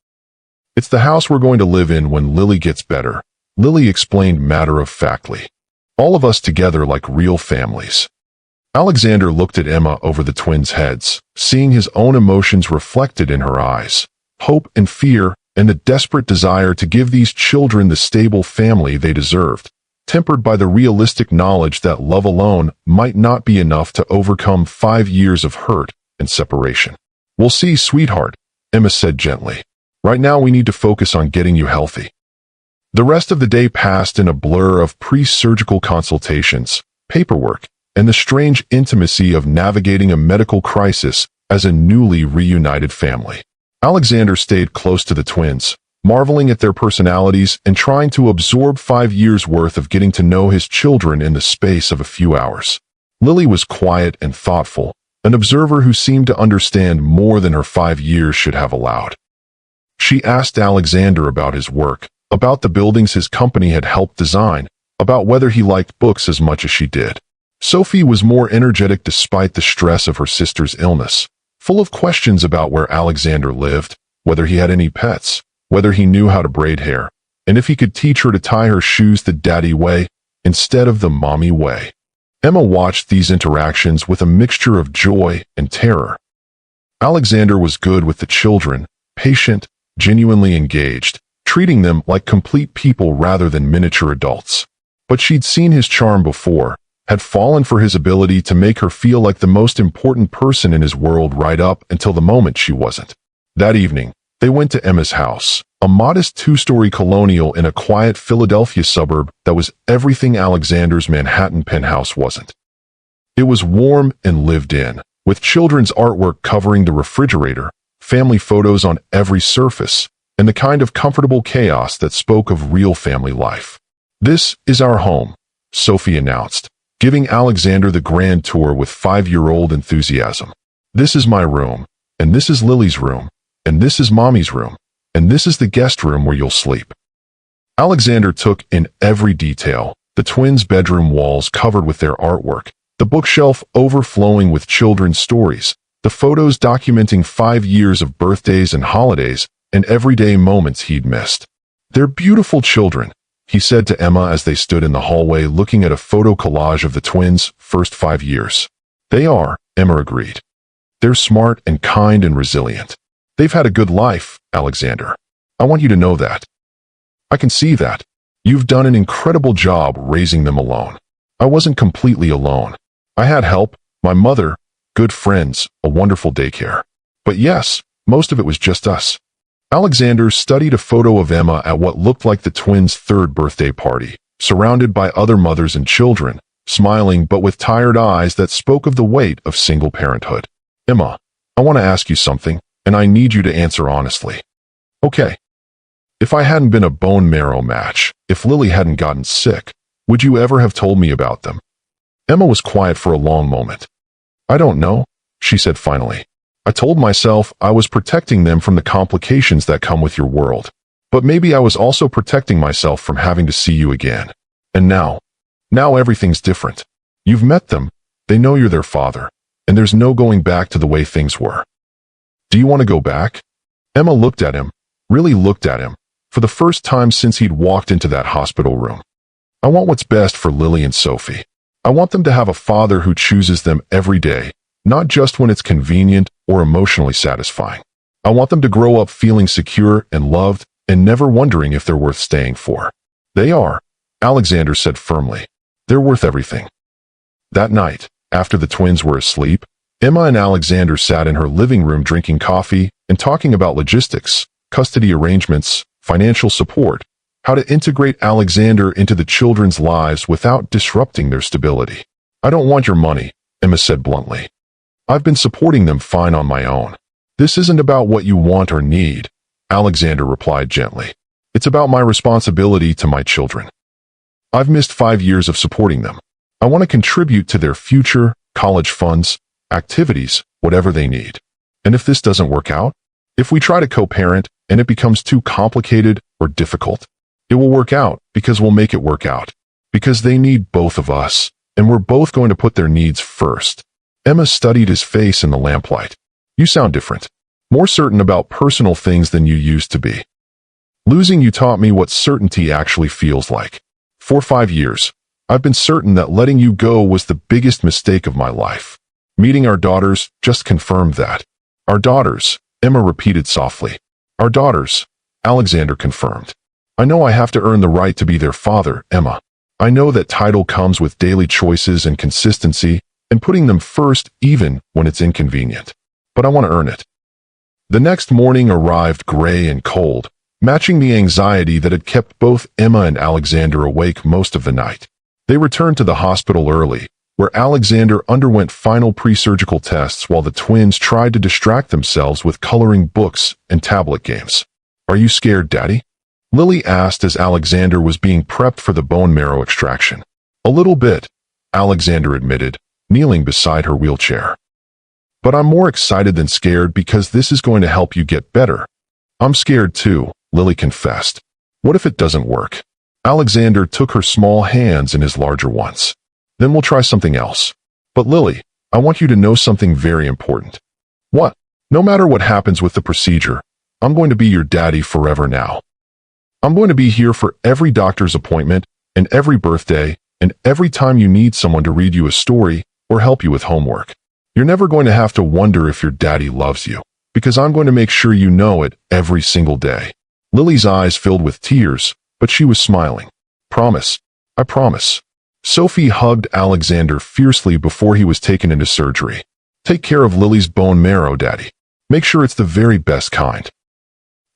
It's the house we're going to live in when Lily gets better, Lily explained matter-of-factly. All of us together like real families. Alexander looked at Emma over the twins' heads, seeing his own emotions reflected in her eyes, hope and fear, and the desperate desire to give these children the stable family they deserved, tempered by the realistic knowledge that love alone might not be enough to overcome 5 years of hurt and separation. We'll see, sweetheart, Emma said gently. Right now we need to focus on getting you healthy. The rest of the day passed in a blur of pre-surgical consultations, paperwork, and the strange intimacy of navigating a medical crisis as a newly reunited family. Alexander stayed close to the twins, marveling at their personalities and trying to absorb 5 years' worth of getting to know his children in the space of a few hours. Lily was quiet and thoughtful, an observer who seemed to understand more than her 5 years should have allowed. She asked Alexander about his work, about the buildings his company had helped design, about whether he liked books as much as she did. Sophie was more energetic despite the stress of her sister's illness, full of questions about where Alexander lived, whether he had any pets, whether he knew how to braid hair, and if he could teach her to tie her shoes the daddy way instead of the mommy way. Emma watched these interactions with a mixture of joy and terror. Alexander was good with the children, patient, genuinely engaged, treating them like complete people rather than miniature adults. But she'd seen his charm before, had fallen for his ability to make her feel like the most important person in his world right up until the moment she wasn't. That evening, they went to Emma's house, a modest two-story colonial in a quiet Philadelphia suburb that was everything Alexander's Manhattan penthouse wasn't. It was warm and lived in, with children's artwork covering the refrigerator, family photos on every surface, and the kind of comfortable chaos that spoke of real family life. "This is our home," Sophie announced, giving Alexander the grand tour with 5-year-old enthusiasm. "This is my room, and this is Lily's room, and this is Mommy's room, and this is the guest room where you'll sleep." Alexander took in every detail, the twins' bedroom walls covered with their artwork, the bookshelf overflowing with children's stories, the photos documenting 5 years of birthdays and holidays, and everyday moments he'd missed. "They're beautiful children," he said to Emma as they stood in the hallway looking at a photo collage of the twins' first 5 years. "They are," Emma agreed. "They're smart and kind and resilient. They've had a good life, Alexander. I want you to know that." "I can see that. You've done an incredible job raising them alone." "I wasn't completely alone. I had help, my mother, good friends, a wonderful daycare. But yes, most of it was just us." Alexander studied a photo of Emma at what looked like the twins' 3rd birthday party, surrounded by other mothers and children, smiling but with tired eyes that spoke of the weight of single parenthood. "Emma, I want to ask you something, and I need you to answer honestly." "Okay. If I hadn't been a bone marrow match, if Lily hadn't gotten sick, would you ever have told me about them?" Emma was quiet for a long moment. "I don't know," she said finally. "I told myself I was protecting them from the complications that come with your world. But maybe I was also protecting myself from having to see you again. And now everything's different. You've met them, they know you're their father, and there's no going back to the way things were. Do you want to go back?" Emma looked at him, really looked at him, for the first time since he'd walked into that hospital room. "I want what's best for Lily and Sophie. I want them to have a father who chooses them every day, not just when it's convenient or emotionally satisfying. I want them to grow up feeling secure and loved and never wondering if they're worth staying for." "They are," Alexander said firmly. "They're worth everything." That night, after the twins were asleep, Emma and Alexander sat in her living room drinking coffee and talking about logistics, custody arrangements, financial support, how to integrate Alexander into the children's lives without disrupting their stability. "I don't want your money," Emma said bluntly. "I've been supporting them fine on my own." "This isn't about what you want or need," Alexander replied gently. "It's about my responsibility to my children. I've missed 5 years of supporting them. I want to contribute to their future, college funds, activities, whatever they need. And if this doesn't work out, if we try to co-parent and it becomes too complicated or difficult, it will work out because we'll make it work out. Because they need both of us, and we're both going to put their needs first." Emma studied his face in the lamplight. "You sound different. More certain about personal things than you used to be. Losing you taught me what certainty actually feels like. For 5 years, I've been certain that letting you go was the biggest mistake of my life. Meeting our daughters just confirmed that." "Our daughters," Emma repeated softly. "Our daughters," Alexander confirmed. "I know I have to earn the right to be their father, Emma. I know that title comes with daily choices and consistency, and putting them first even when it's inconvenient. But I want to earn it." The next morning arrived gray and cold, matching the anxiety that had kept both Emma and Alexander awake most of the night. They returned to the hospital early, where Alexander underwent final pre-surgical tests while the twins tried to distract themselves with coloring books and tablet games. "Are you scared, Daddy?" Lily asked as Alexander was being prepped for the bone marrow extraction. "A little bit," Alexander admitted, kneeling beside her wheelchair. "But I'm more excited than scared because this is going to help you get better." "I'm scared too," Lily confessed. "What if it doesn't work?" Alexander took her small hands in his larger ones. "Then we'll try something else. But Lily, I want you to know something very important." "What?" "No matter what happens with the procedure, I'm going to be your daddy forever now. I'm going to be here for every doctor's appointment and every birthday and every time you need someone to read you a story or help you with homework. You're never going to have to wonder if your daddy loves you, because I'm going to make sure you know it every single day." Lily's eyes filled with tears, but she was smiling. "Promise. I promise." Sophie hugged Alexander fiercely before he was taken into surgery. "Take care of Lily's bone marrow, Daddy. Make sure it's the very best kind."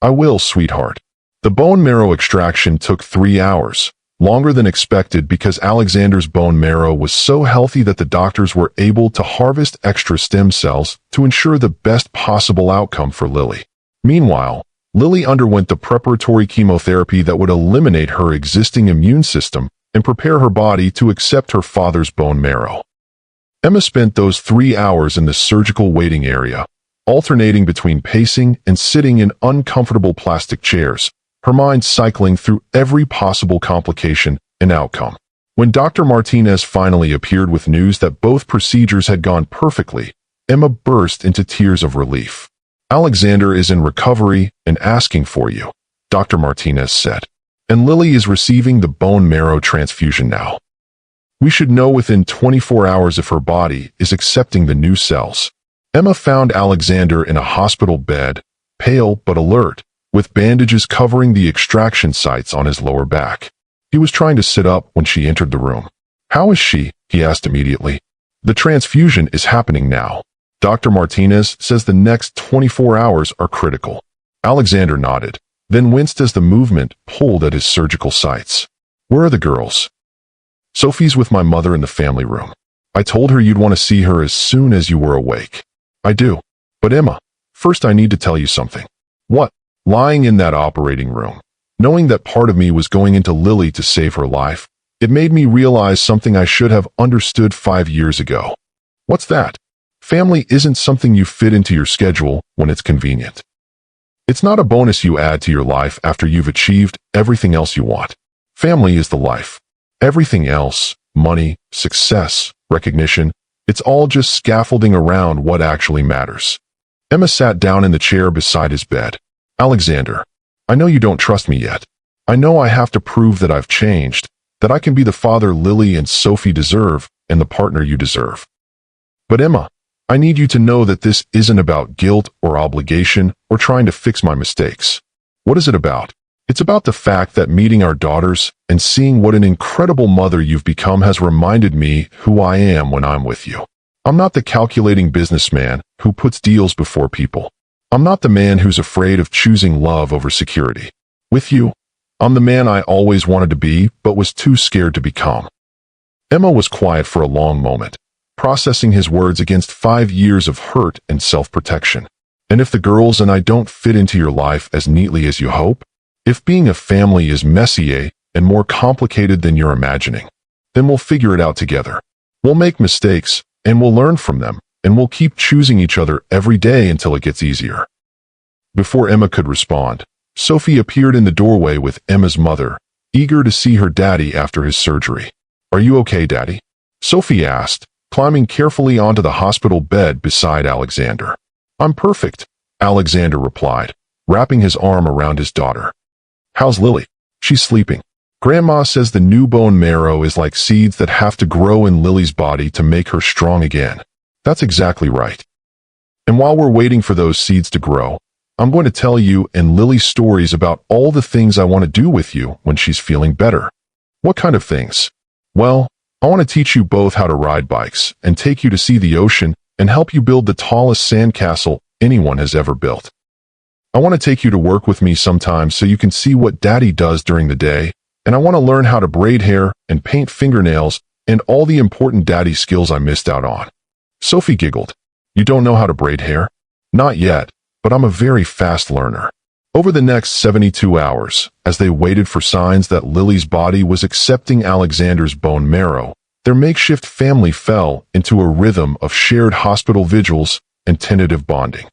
"I will, sweetheart." The bone marrow extraction took 3 hours, longer than expected because Alexander's bone marrow was so healthy that the doctors were able to harvest extra stem cells to ensure the best possible outcome for Lily. Meanwhile, Lily underwent the preparatory chemotherapy that would eliminate her existing immune system and prepare her body to accept her father's bone marrow. Emma spent those 3 hours in the surgical waiting area, alternating between pacing and sitting in uncomfortable plastic chairs, her mind cycling through every possible complication and outcome. When Dr. Martinez finally appeared with news that both procedures had gone perfectly, Emma burst into tears of relief. "Alexander is in recovery and asking for you," Dr. Martinez said. "And Lily is receiving the bone marrow transfusion now. We should know within 24 hours if her body is accepting the new cells." Emma found Alexander in a hospital bed, pale but alert, with bandages covering the extraction sites on his lower back. He was trying to sit up when she entered the room. "How is she?" he asked immediately. "The transfusion is happening now. Dr. Martinez says the next 24 hours are critical." Alexander nodded, then winced as the movement pulled at his surgical sites. "Where are the girls?" "Sophie's with my mother in the family room. I told her you'd want to see her as soon as you were awake." "I do. But Emma, first I need to tell you something." "What?" Lying in that operating room, knowing that part of me was going into Lily to save her life, it made me realize something I should have understood 5 years ago. "What's that?" "Family isn't something you fit into your schedule when it's convenient. It's not a bonus you add to your life after you've achieved everything else you want. Family is the life. Everything else, money, success, recognition, it's all just scaffolding around what actually matters." Emma sat down in the chair beside his bed. "Alexander, I know you don't trust me yet. I know I have to prove that I've changed, that I can be the father Lily and Sophie deserve and the partner you deserve. But Emma, I need you to know that this isn't about guilt or obligation or trying to fix my mistakes. What is it about? It's about the fact that meeting our daughters and seeing what an incredible mother you've become has reminded me who I am when I'm with you. I'm not the calculating businessman who puts deals before people. I'm not the man who's afraid of choosing love over security. With you, I'm the man I always wanted to be but was too scared to become." Emma was quiet for a long moment, processing his words against 5 years of hurt and self-protection. "And if the girls and I don't fit into your life as neatly as you hope, if being a family is messier and more complicated than you're imagining, then we'll figure it out together. We'll make mistakes, and we'll learn from them, and we'll keep choosing each other every day until it gets easier." Before Emma could respond, Sophie appeared in the doorway with Emma's mother, eager to see her daddy after his surgery. "Are you okay, Daddy?" Sophie asked, climbing carefully onto the hospital bed beside Alexander. "I'm perfect," Alexander replied, wrapping his arm around his daughter. "How's Lily?" "She's sleeping. Grandma says the new bone marrow is like seeds that have to grow in Lily's body to make her strong again." "That's exactly right. And while we're waiting for those seeds to grow, I'm going to tell you and Lily stories about all the things I want to do with you when she's feeling better." "What kind of things?" "Well, I want to teach you both how to ride bikes and take you to see the ocean and help you build the tallest sandcastle anyone has ever built. I want to take you to work with me sometimes so you can see what Daddy does during the day, and I want to learn how to braid hair and paint fingernails and all the important daddy skills I missed out on." Sophie giggled. "You don't know how to braid hair?" "Not yet, but I'm a very fast learner." Over the next 72 hours, as they waited for signs that Lily's body was accepting Alexander's bone marrow, their makeshift family fell into a rhythm of shared hospital vigils and tentative bonding.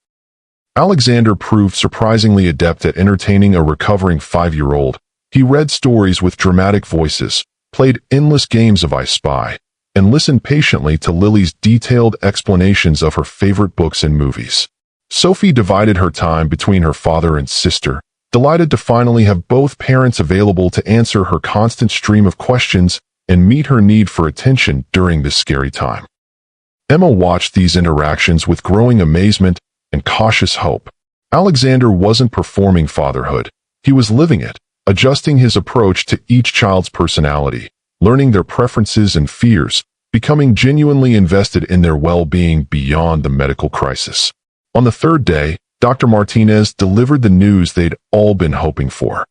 Alexander proved surprisingly adept at entertaining a recovering 5-year-old. He read stories with dramatic voices, played endless games of I Spy, and listened patiently to Lily's detailed explanations of her favorite books and movies. Sophie divided her time between her father and sister, delighted to finally have both parents available to answer her constant stream of questions and meet her need for attention during this scary time. Emma watched these interactions with growing amazement and cautious hope. Alexander wasn't performing fatherhood. He was living it, adjusting his approach to each child's personality, learning their preferences and fears, becoming genuinely invested in their well-being beyond the medical crisis. On the third day, Dr. Martinez delivered the news they'd all been hoping for.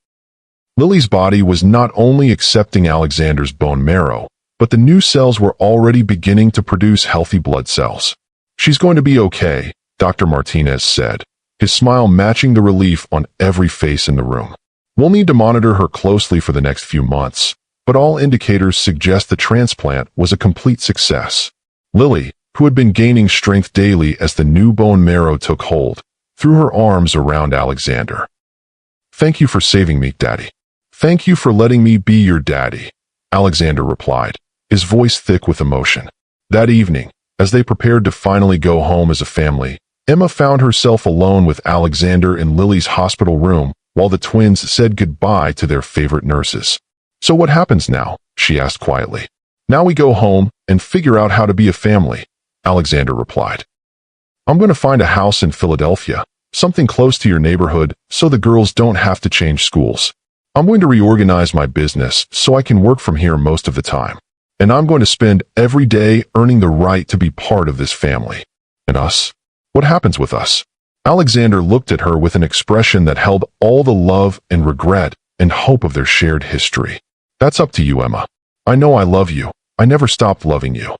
Lily's body was not only accepting Alexander's bone marrow, but the new cells were already beginning to produce healthy blood cells. "She's going to be okay," Dr. Martinez said, his smile matching the relief on every face in the room. "We'll need to monitor her closely for the next few months, but all indicators suggest the transplant was a complete success." Lily, who had been gaining strength daily as the new bone marrow took hold, threw her arms around Alexander. "Thank you for saving me, Daddy. Thank you for letting me be your daddy," Alexander replied, his voice thick with emotion. That evening, as they prepared to finally go home as a family, Emma found herself alone with Alexander in Lily's hospital room while the twins said goodbye to their favorite nurses. "So what happens now?" she asked quietly. "Now we go home and figure out how to be a family," Alexander replied. "I'm going to find a house in Philadelphia, something close to your neighborhood so the girls don't have to change schools. I'm going to reorganize my business so I can work from here most of the time. And I'm going to spend every day earning the right to be part of this family. And us? What happens with us?" Alexander looked at her with an expression that held all the love and regret and hope of their shared history. "That's up to you, Emma. I know I love you. I never stopped loving you.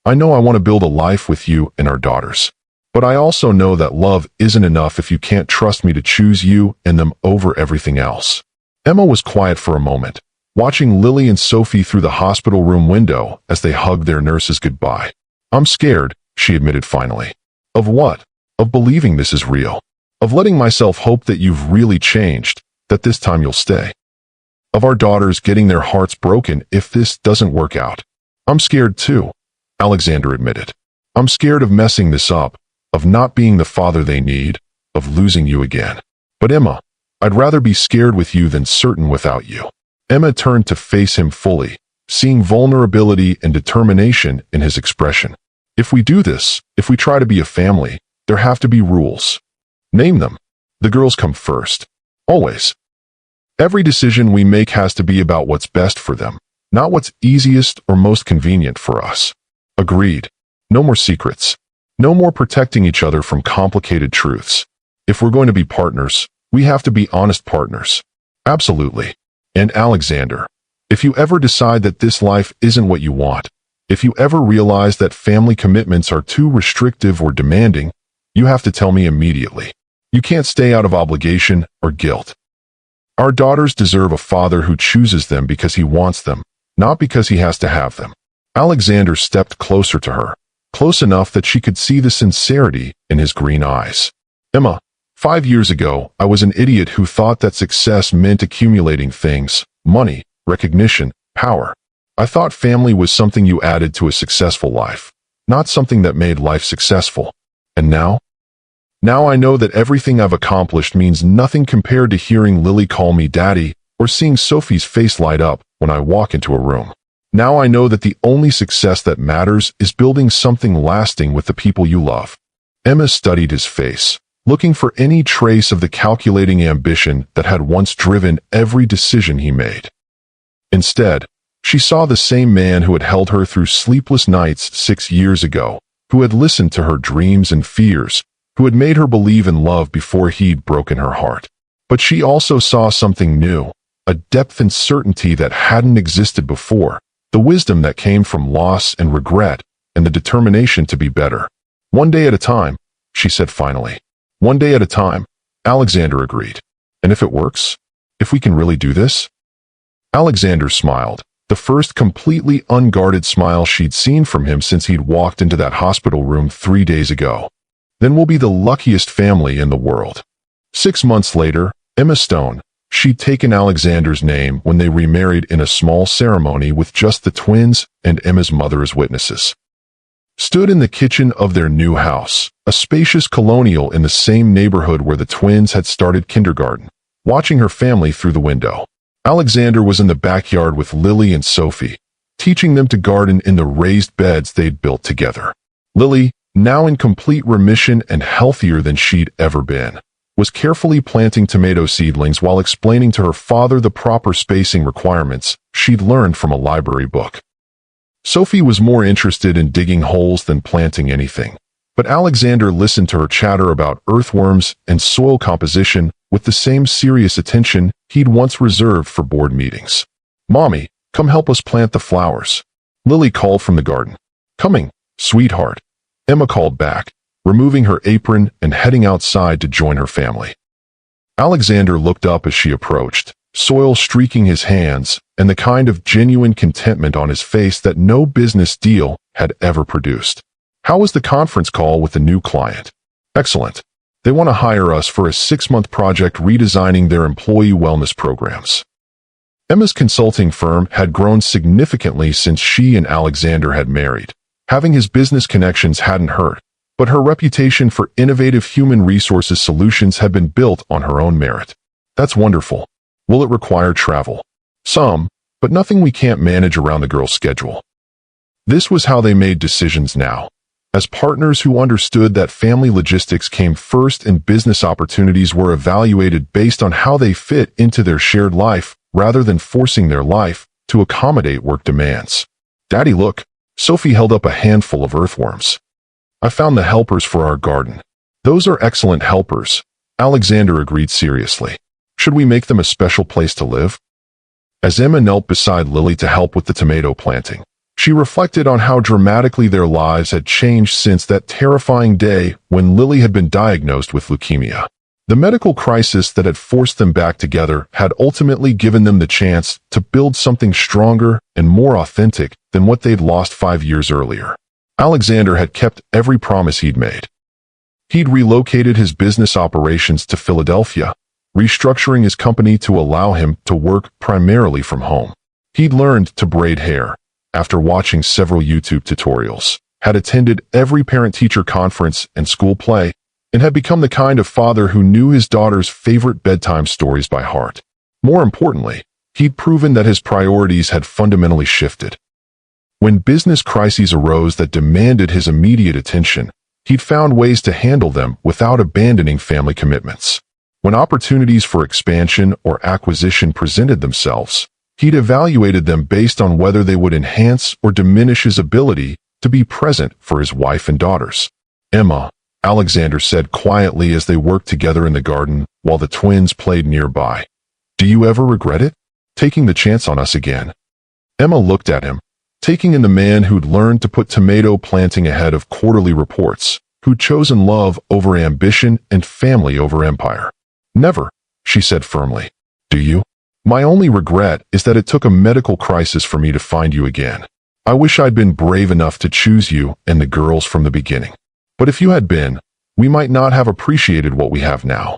I know I want to build a life with you and our daughters. But I also know that love isn't enough if you can't trust me to choose you and them over everything else." Emma was quiet for a moment, watching Lily and Sophie through the hospital room window as they hugged their nurses goodbye. "I'm scared," she admitted finally. "Of what? Of believing this is real. Of letting myself hope that you've really changed, that this time you'll stay. Of our daughters getting their hearts broken if this doesn't work out. I'm scared too," Alexander admitted. "I'm scared of messing this up, of not being the father they need, of losing you again. But Emma, I'd rather be scared with you than certain without you." Emma turned to face him fully, seeing vulnerability and determination in his expression. "If we do this, if we try to be a family, there have to be rules. Name them. The girls come first. Always. Every decision we make has to be about what's best for them, not what's easiest or most convenient for us." "Agreed. No more secrets. No more protecting each other from complicated truths. If we're going to be partners, we have to be honest partners." "Absolutely. And Alexander, if you ever decide that this life isn't what you want, if you ever realize that family commitments are too restrictive or demanding, you have to tell me immediately. You can't stay out of obligation or guilt. Our daughters deserve a father who chooses them because he wants them, not because he has to have them." Alexander stepped closer to her, close enough that she could see the sincerity in his green eyes. "Emma, 5 years ago, I was an idiot who thought that success meant accumulating things, money, recognition, power. I thought family was something you added to a successful life, not something that made life successful. And now? Now I know that everything I've accomplished means nothing compared to hearing Lily call me daddy or seeing Sophie's face light up when I walk into a room. Now I know that the only success that matters is building something lasting with the people you love." Emma studied his face, looking for any trace of the calculating ambition that had once driven every decision he made. Instead, she saw the same man who had held her through sleepless nights 6 years ago, who had listened to her dreams and fears, who had made her believe in love before he'd broken her heart. But she also saw something new, a depth and certainty that hadn't existed before, the wisdom that came from loss and regret, and the determination to be better. "One day at a time," she said finally. "One day at a time," Alexander agreed. "And if it works? If we can really do this?" Alexander smiled, the first completely unguarded smile she'd seen from him since he'd walked into that hospital room 3 days ago. "Then we'll be the luckiest family in the world." 6 months later, Emma Stone, she'd taken Alexander's name when they remarried in a small ceremony with just the twins and Emma's mother as witnesses, stood in the kitchen of their new house, a spacious colonial in the same neighborhood where the twins had started kindergarten, watching her family through the window. Alexander was in the backyard with Lily and Sophie, teaching them to garden in the raised beds they'd built together. Lily, now in complete remission and healthier than she'd ever been, was carefully planting tomato seedlings while explaining to her father the proper spacing requirements, she'd learned from a library book. Sophie was more interested in digging holes than planting anything, but Alexander listened to her chatter about earthworms and soil composition with the same serious attention he'd once reserved for board meetings. "Mommy, come help us plant the flowers," Lily called from the garden. "Coming, sweetheart," Emma called back, removing her apron and heading outside to join her family. Alexander looked up as she approached, soil streaking his hands and the kind of genuine contentment on his face that no business deal had ever produced. "How was the conference call with the new client?" "Excellent. They want to hire us for a 6-month project redesigning their employee wellness programs." Emma's consulting firm had grown significantly since she and Alexander had married. Having his business connections hadn't hurt, but her reputation for innovative human resources solutions had been built on her own merit. "That's wonderful. Will it require travel?" "Some, but nothing we can't manage around the girl's schedule." This was how they made decisions now. As partners who understood that family logistics came first and business opportunities were evaluated based on how they fit into their shared life rather than forcing their life to accommodate work demands. "Daddy, look." Sophie held up a handful of earthworms. "I found the helpers for our garden." "Those are excellent helpers," Alexander agreed seriously. "Should we make them a special place to live?" As Emma knelt beside Lily to help with the tomato planting, she reflected on how dramatically their lives had changed since that terrifying day when Lily had been diagnosed with leukemia. The medical crisis that had forced them back together had ultimately given them the chance to build something stronger and more authentic than what they'd lost 5 years earlier. Alexander had kept every promise he'd made. He'd relocated his business operations to Philadelphia, restructuring his company to allow him to work primarily from home. He'd learned to braid hair after watching several YouTube tutorials, had attended every parent-teacher conference and school play, and had become the kind of father who knew his daughter's favorite bedtime stories by heart. More importantly, he'd proven that his priorities had fundamentally shifted. When business crises arose that demanded his immediate attention, he'd found ways to handle them without abandoning family commitments. When opportunities for expansion or acquisition presented themselves, he'd evaluated them based on whether they would enhance or diminish his ability to be present for his wife and daughters. "Emma," Alexander said quietly as they worked together in the garden while the twins played nearby, "do you ever regret it? Taking the chance on us again?" Emma looked at him, taking in the man who'd learned to put tomato planting ahead of quarterly reports, who'd chosen love over ambition and family over empire. "Never," she said firmly. "Do you? My only regret is that it took a medical crisis for me to find you again. I wish I'd been brave enough to choose you and the girls from the beginning. But if you had been, we might not have appreciated what we have now.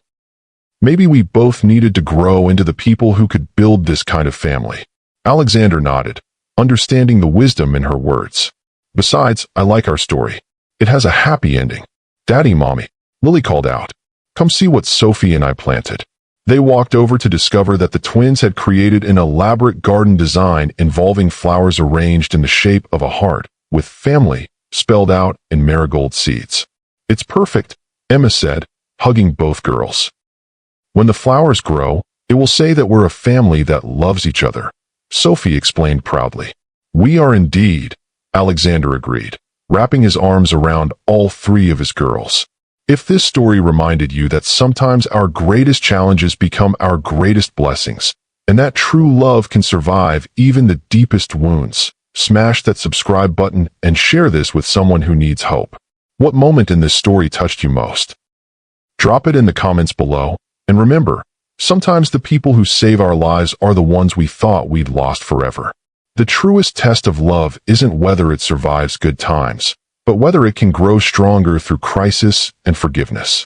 Maybe we both needed to grow into the people who could build this kind of family." Alexander nodded, understanding the wisdom in her words. "Besides, I like our story. It has a happy ending." "Daddy, Mommy," Lily called out. "Come see what Sophie and I planted." They walked over to discover that the twins had created an elaborate garden design involving flowers arranged in the shape of a heart, with family spelled out in marigold seeds. "It's perfect," Emma said, hugging both girls. "When the flowers grow, it will say that we're a family that loves each other," Sophie explained proudly. "We are indeed," Alexander agreed, wrapping his arms around all 3 of his girls. If this story reminded you that sometimes our greatest challenges become our greatest blessings, and that true love can survive even the deepest wounds, smash that subscribe button and share this with someone who needs hope. What moment in this story touched you most? Drop it in the comments below, and remember, sometimes the people who save our lives are the ones we thought we'd lost forever. The truest test of love isn't whether it survives good times, but whether it can grow stronger through crisis and forgiveness.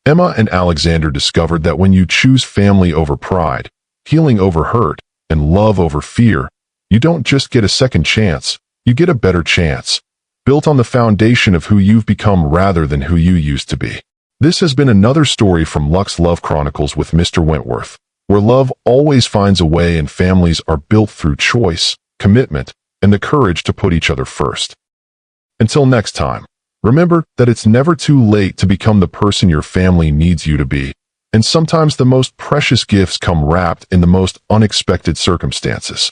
Emma and Alexander discovered that when you choose family over pride, healing over hurt, and love over fear, you don't just get a second chance, you get a better chance, built on the foundation of who you've become rather than who you used to be. This has been another story from Luxe Love Chronicles with Mr. Wentworth, where love always finds a way and families are built through choice, commitment, and the courage to put each other first. Until next time, remember that it's never too late to become the person your family needs you to be, and sometimes the most precious gifts come wrapped in the most unexpected circumstances.